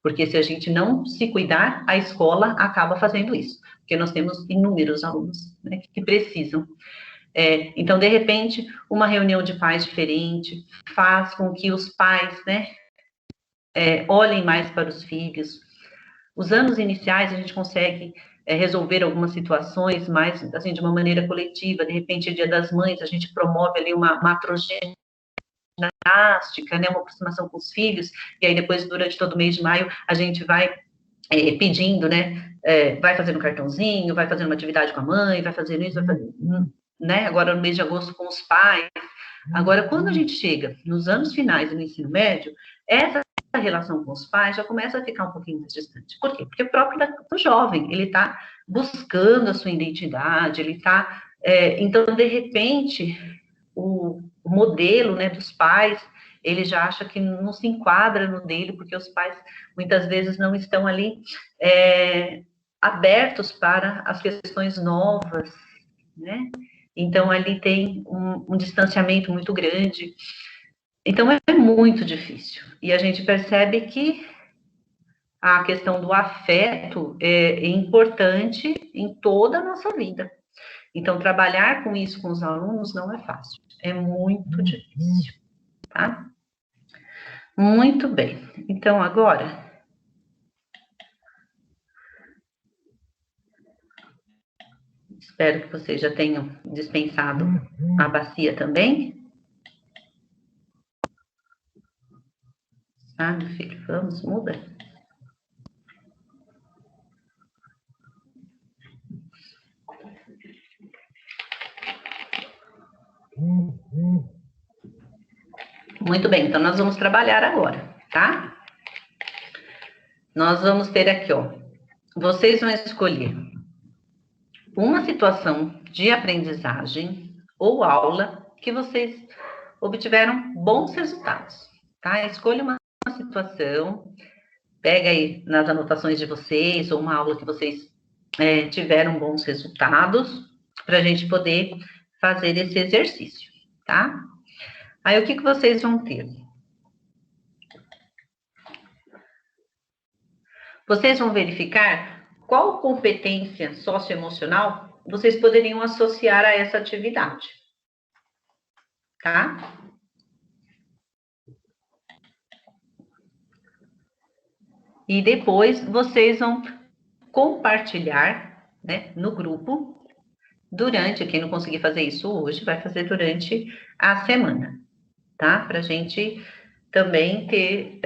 porque se a gente não se cuidar, a escola acaba fazendo isso, porque nós temos inúmeros alunos, né, que precisam. Então, de repente, uma reunião de pais diferente faz com que os pais, né, olhem mais para os filhos. Os anos iniciais, a gente consegue resolver algumas situações mais, assim, de uma maneira coletiva. De repente, Dia das Mães, a gente promove ali uma matroginástica, né, uma aproximação com os filhos, e aí depois, durante todo o mês de maio, a gente vai pedindo, né, vai fazendo um cartãozinho, vai fazendo uma atividade com a mãe, vai fazendo isso, vai fazendo, né, agora no mês de agosto com os pais. Agora, quando a gente chega nos anos finais do ensino médio, essa relação com os pais já começa a ficar um pouquinho mais distante. Por quê? Porque o próprio do jovem, ele está buscando a sua identidade, ele está... então, de repente, o modelo, né, dos pais, ele já acha que não se enquadra no dele, porque os pais, muitas vezes, não estão ali abertos para as questões novas, né? Então, ali tem um distanciamento muito grande. Então, é muito difícil. E a gente percebe que a questão do afeto é importante em toda a nossa vida. Então, trabalhar com isso com os alunos não é fácil. É muito difícil, tá? Muito bem. Então, agora... Espero que vocês já tenham dispensado a bacia também. Ah, meu filho, vamos, muda. Muito bem, então nós vamos trabalhar agora, tá? Nós vamos ter aqui, ó, vocês vão escolher uma situação de aprendizagem ou aula que vocês obtiveram bons resultados, tá? Escolha uma situação, pega aí nas anotações de vocês, ou uma aula que vocês tiveram bons resultados, para a gente poder fazer esse exercício, tá? Aí, o que vocês vão ter? Vocês vão verificar qual competência socioemocional vocês poderiam associar a essa atividade, tá? E depois vocês vão compartilhar, né, no grupo, durante, quem não conseguir fazer isso hoje, vai fazer durante a semana, tá? Para a gente também ter,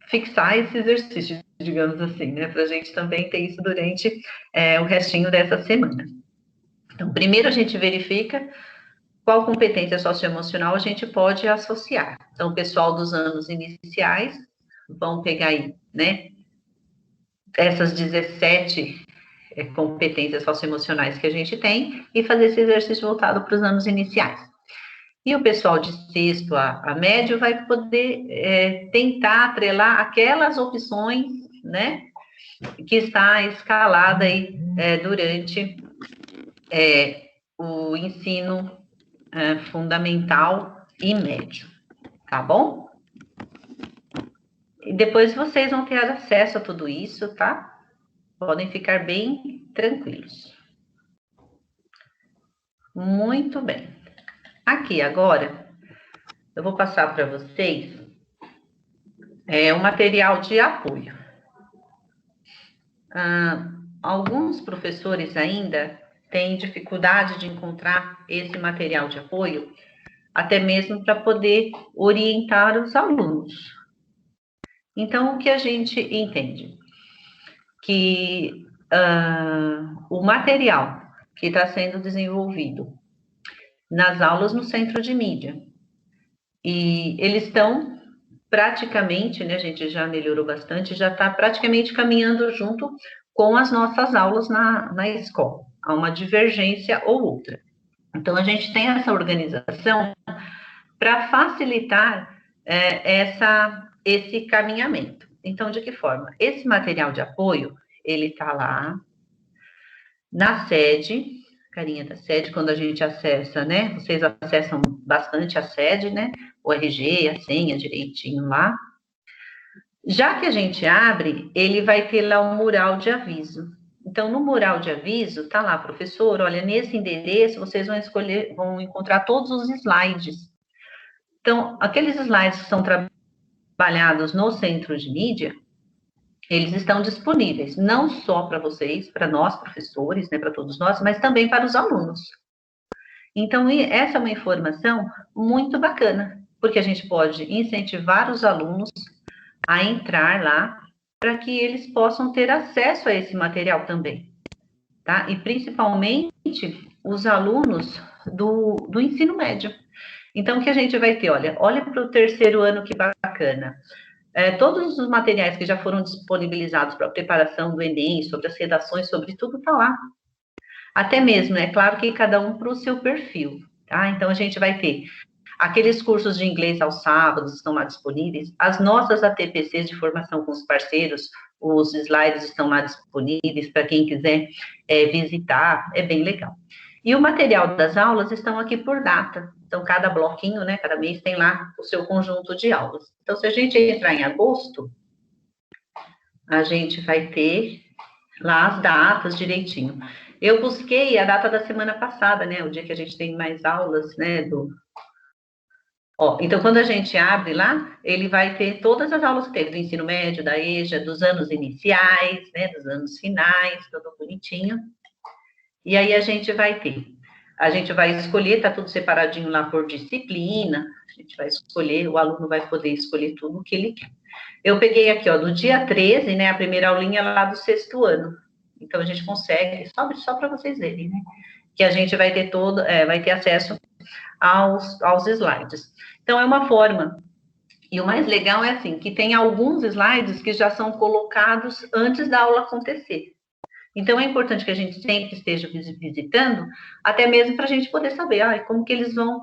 fixar esse exercício, digamos assim, né? Para a gente também ter isso durante o restinho dessa semana. Então, primeiro a gente verifica qual competência socioemocional a gente pode associar. Então, o pessoal dos anos iniciais vão pegar aí, né? Essas 17 competências socioemocionais que a gente tem e fazer esse exercício voltado para os anos iniciais. E o pessoal de sexto a médio vai poder tentar atrelar aquelas opções, né, que está escalada aí durante o ensino fundamental e médio, tá bom? E depois vocês vão ter acesso a tudo isso, tá? Podem ficar bem tranquilos. Muito bem. Aqui, agora, eu vou passar para vocês um material de apoio. Alguns professores ainda têm dificuldade de encontrar esse material de apoio, até mesmo para poder orientar os alunos. Então, o que a gente entende? Que o material que está sendo desenvolvido nas aulas no centro de mídia, e eles estão praticamente, né, a gente já melhorou bastante, já está praticamente caminhando junto com as nossas aulas na escola. Há uma divergência ou outra. Então, a gente tem essa organização para facilitar esse caminhamento. Então, de que forma? Esse material de apoio, ele está lá na sede, carinha da sede, quando a gente acessa, né? Vocês acessam bastante a sede, né? O RG, a senha direitinho lá. Já que a gente abre, ele vai ter lá um mural de aviso. Então, no mural de aviso, tá lá, professor, olha, nesse endereço vocês vão encontrar todos os slides. Então, aqueles slides que são trabalhados no centro de mídia, eles estão disponíveis, não só para vocês, para nós, professores, né, para todos nós, mas também para os alunos. Então, essa é uma informação muito bacana, porque a gente pode incentivar os alunos a entrar lá, para que eles possam ter acesso a esse material também, tá? E principalmente os alunos do ensino médio. Então, o que a gente vai ter? Olha para o terceiro ano, que bacana. Todos os materiais que já foram disponibilizados para a preparação do Enem, sobre as redações, sobre tudo, está lá. Até mesmo, é claro que cada um para o seu perfil, tá? Então, a gente vai ter aqueles cursos de inglês aos sábados estão lá disponíveis, as nossas ATPCs de formação com os parceiros, os slides estão lá disponíveis para quem quiser visitar, é bem legal. E o material das aulas estão aqui por data. Então, cada bloquinho, né, cada mês tem lá o seu conjunto de aulas. Então, se a gente entrar em agosto, a gente vai ter lá as datas direitinho. Eu busquei a data da semana passada, né, o dia que a gente tem mais aulas, né, então, quando a gente abre lá, ele vai ter todas as aulas que teve, do ensino médio, da EJA, dos anos iniciais, né, dos anos finais, tudo bonitinho. E aí a gente vai escolher, tá tudo separadinho lá por disciplina, a gente vai escolher, o aluno vai poder escolher tudo o que ele quer. Eu peguei aqui, do dia 13, né, a primeira aulinha lá do sexto ano. Então, a gente consegue, só para vocês verem, né, que a gente vai ter acesso aos slides. Então, é uma forma. E o mais legal é assim, que tem alguns slides que já são colocados antes da aula acontecer. Então, é importante que a gente sempre esteja visitando, até mesmo para a gente poder saber como que eles vão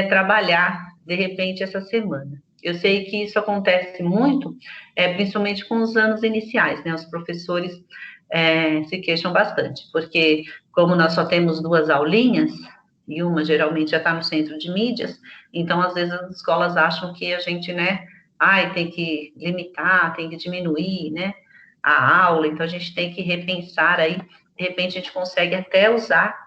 trabalhar, de repente, essa semana. Eu sei que isso acontece muito, principalmente com os anos iniciais, né? Os professores se queixam bastante, porque como nós só temos 2 aulinhas, e uma geralmente já está no centro de mídias, então, às vezes, as escolas acham que a gente, né, tem que limitar, tem que diminuir, né, a aula, então a gente tem que repensar aí, de repente a gente consegue até usar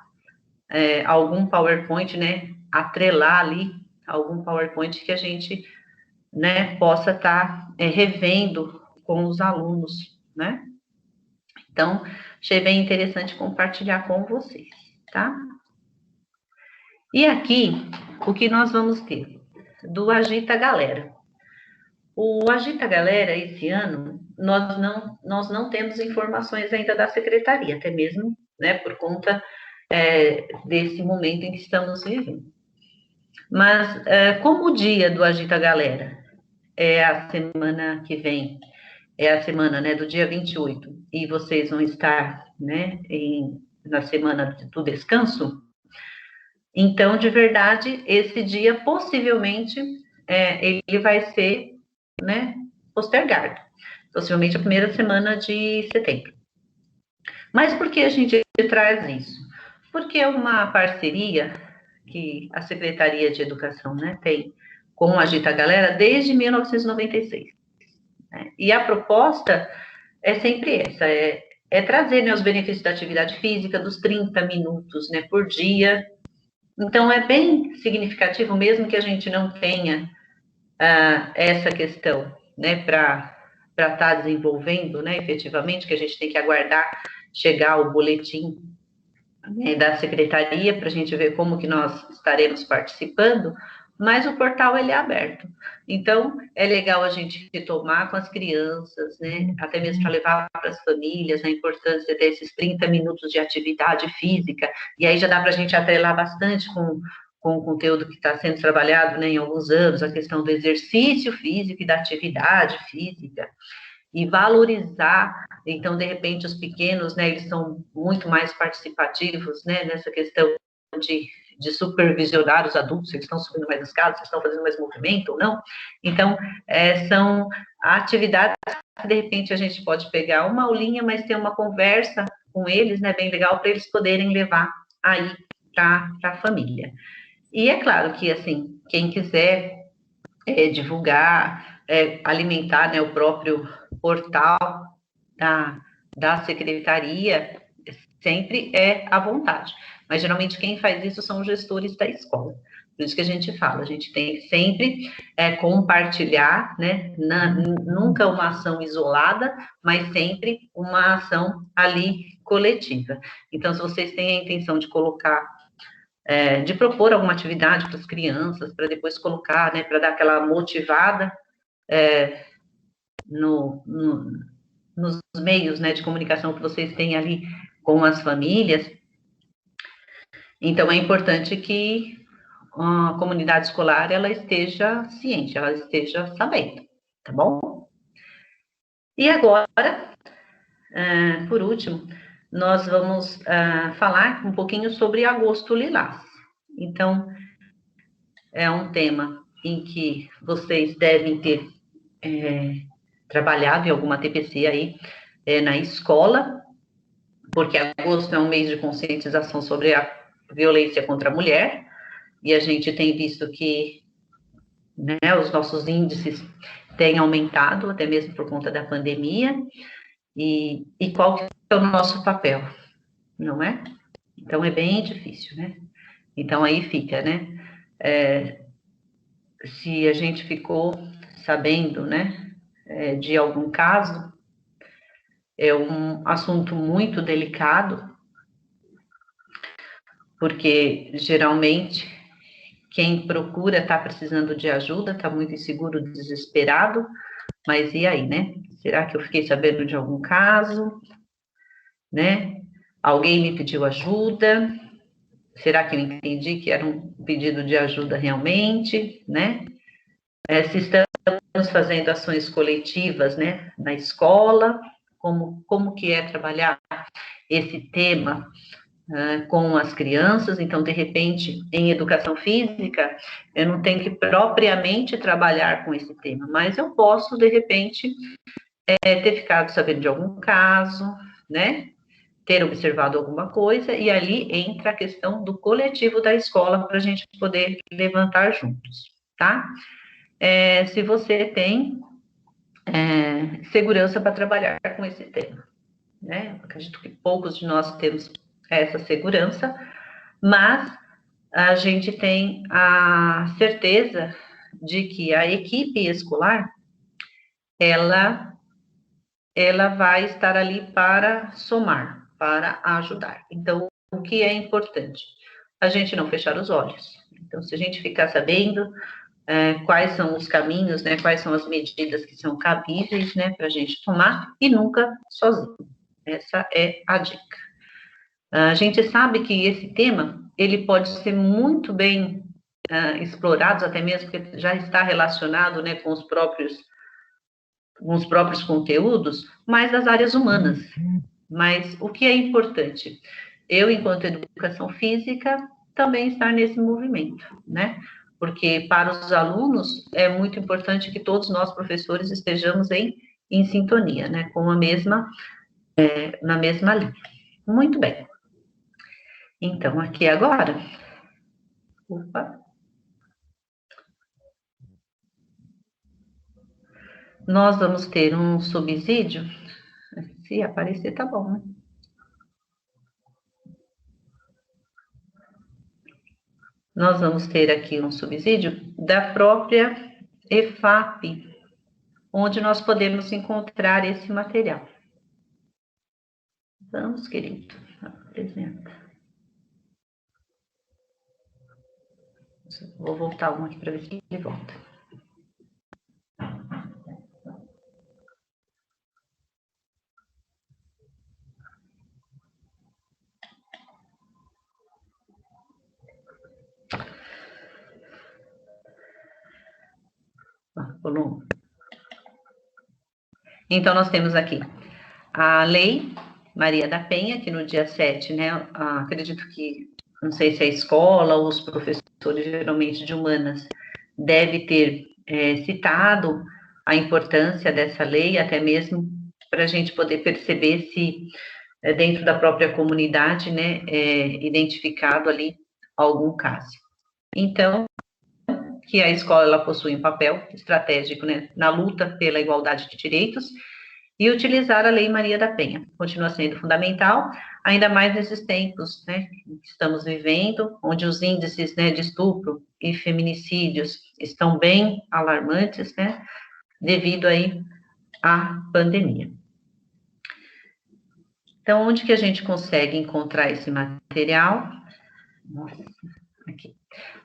algum PowerPoint, né, atrelar ali algum PowerPoint que a gente, né, possa estar revendo com os alunos, né? Então, achei bem interessante compartilhar com vocês, tá? E aqui, o que nós vamos ter? Do Agita Galera. O Agita Galera, esse ano, nós não temos informações ainda da secretaria, até mesmo, né, por conta desse momento em que estamos vivendo. Mas, como o dia do Agita Galera é a semana que vem, é a semana, né, do dia 28, e vocês vão estar, né, na semana do descanso, então, de verdade, esse dia, possivelmente, ele vai ser, né, postergado. Possivelmente a primeira semana de setembro. Mas por que a gente traz isso? Porque é uma parceria que a Secretaria de Educação, né, tem com a Agita Galera desde 1996. Né? E a proposta é sempre essa, é trazer, né, os benefícios da atividade física, dos 30 minutos, né, por dia. Então, é bem significativo, mesmo que a gente não tenha essa questão, né, para estar desenvolvendo, né, efetivamente, que a gente tem que aguardar chegar o boletim, né, da secretaria para a gente ver como que nós estaremos participando, mas o portal ele é aberto. Então, é legal a gente retomar com as crianças, né, até mesmo para levar para as famílias a importância desses 30 minutos de atividade física, e aí já dá para a gente atrelar bastante com o conteúdo que está sendo trabalhado, né, em alguns anos, a questão do exercício físico e da atividade física, e valorizar, então, de repente, os pequenos, né, eles são muito mais participativos, né, nessa questão de supervisionar os adultos, se eles estão subindo mais escadas, se estão fazendo mais movimento ou não. Então, são atividades que, de repente, a gente pode pegar uma aulinha, mas ter uma conversa com eles, né, bem legal, para eles poderem levar aí para a família. E é claro que, assim, quem quiser divulgar, alimentar, né, o próprio portal da secretaria, sempre é à vontade. Mas, geralmente, quem faz isso são os gestores da escola. Por isso que a gente fala, a gente tem que sempre compartilhar, né, nunca uma ação isolada, mas sempre uma ação ali coletiva. Então, se vocês têm a intenção de colocar de propor alguma atividade para as crianças, para depois colocar, né, para dar aquela motivada nos meios, né, de comunicação que vocês têm ali com as famílias. Então, é importante que a comunidade escolar, ela esteja ciente, ela esteja sabendo, tá bom? E agora, por último, nós vamos falar um pouquinho sobre Agosto Lilás. Então, é um tema em que vocês devem ter trabalhado em alguma TPC aí na escola, porque agosto é um mês de conscientização sobre a violência contra a mulher, e a gente tem visto que, né, os nossos índices têm aumentado, até mesmo por conta da pandemia, e qual que é o nosso papel, não é? Então, é bem difícil, né? Então, aí fica, né? Se a gente ficou sabendo, né, de algum caso, é um assunto muito delicado, porque geralmente quem procura está precisando de ajuda, está muito inseguro, desesperado, mas e aí, né? Será que eu fiquei sabendo de algum caso, né? Alguém me pediu ajuda, será que eu entendi que era um pedido de ajuda realmente, né? Se estamos fazendo ações coletivas, né, na escola, como que é trabalhar esse tema com as crianças. Então, de repente, em educação física, eu não tenho que propriamente trabalhar com esse tema, mas eu posso, de repente, ter ficado sabendo de algum caso, né? Ter observado alguma coisa, e ali entra a questão do coletivo da escola para a gente poder levantar juntos, tá? Se você tem segurança para trabalhar com esse tema, né? Acredito que poucos de nós temos essa segurança, mas a gente tem a certeza de que a equipe escolar, ela vai estar ali para somar, para ajudar. Então, o que é importante? A gente não fechar os olhos. Então, se a gente ficar sabendo quais são os caminhos, né, quais são as medidas que são cabíveis, né, para a gente tomar, e nunca sozinho. Essa é a dica. A gente sabe que esse tema, ele pode ser muito bem explorado, até mesmo porque já está relacionado, né, com os próprios conteúdos, mas das áreas humanas. Mas o que é importante? Eu, enquanto educação física, também estar nesse movimento, né? Porque para os alunos é muito importante que todos nós, professores, estejamos em sintonia, né? Com a mesma, na mesma linha. Muito bem. Então, aqui agora, opa, nós vamos ter um subsídio. Se aparecer, tá bom, né? Nós vamos ter aqui um subsídio da própria EFAP, onde nós podemos encontrar esse material. Vamos, querido, apresenta. Vou voltar um aqui para ver se ele volta. Então, nós temos aqui a Lei Maria da Penha, que no dia 7, né, acredito que, não sei se a escola ou os professores, geralmente de humanas, deve ter citado a importância dessa lei, até mesmo para a gente poder perceber se dentro da própria comunidade, né, identificado ali algum caso. Então, que a escola ela possui um papel estratégico, né, na luta pela igualdade de direitos, e utilizar a Lei Maria da Penha. Continua sendo fundamental, ainda mais nesses tempos, né, que estamos vivendo, onde os índices, né, de estupro e feminicídios estão bem alarmantes, né, devido aí à pandemia. Então, onde que a gente consegue encontrar esse material? Nossa, aqui.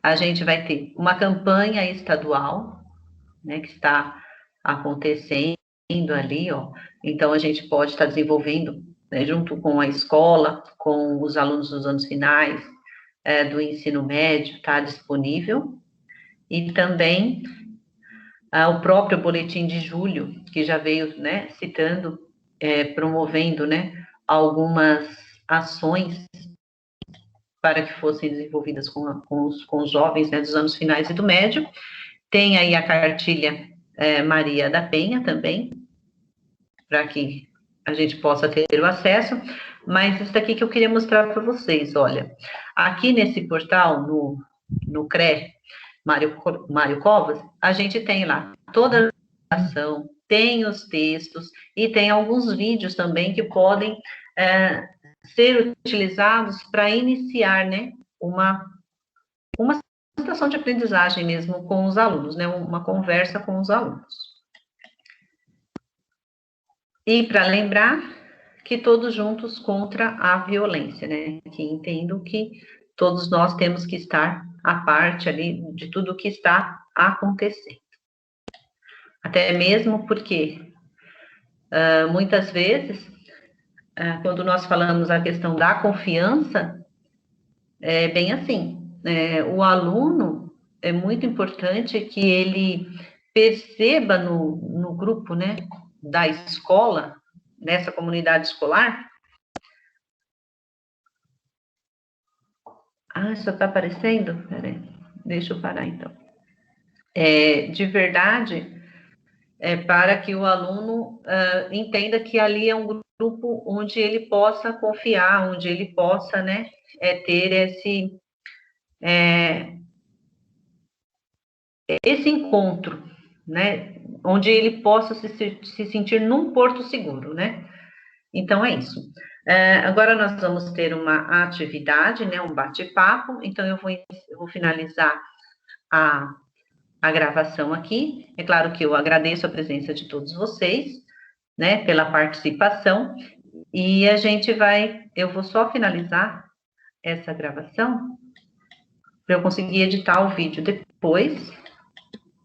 A gente vai ter uma campanha estadual, né, que está acontecendo ali, ó. Então, a gente pode estar desenvolvendo, né, junto com a escola, com os alunos dos anos finais, do ensino médio, está disponível. E também o próprio boletim de julho, que já veio, né, citando, promovendo, né, algumas ações para que fossem desenvolvidas com os jovens, né, dos anos finais e do médio. Tem aí a cartilha Maria da Penha também, para que a gente possa ter o acesso, mas isso daqui que eu queria mostrar para vocês, olha, aqui nesse portal, no CRE Mário Covas, a gente tem lá toda a ação, tem os textos, e tem alguns vídeos também que podem ser utilizados para iniciar, né, uma situação de aprendizagem mesmo com os alunos, né, uma conversa com os alunos. E para lembrar que todos juntos contra a violência, né, que entendo que todos nós temos que estar à parte ali de tudo o que está acontecendo. Até mesmo porque, muitas vezes, quando nós falamos a questão da confiança, é bem assim, o aluno, é muito importante que ele perceba no grupo, né, da escola, nessa comunidade escolar. Ah, só está aparecendo? Peraí, deixa eu parar então. De verdade, para que o aluno entenda que ali é um grupo onde ele possa confiar, onde ele possa, né, ter esse encontro, né, onde ele possa se sentir num porto seguro, né? Então, é isso. Agora nós vamos ter uma atividade, né, um bate-papo, então eu vou finalizar a gravação aqui. É claro que eu agradeço a presença de todos vocês, né, pela participação, e eu vou só finalizar essa gravação para eu conseguir editar o vídeo depois,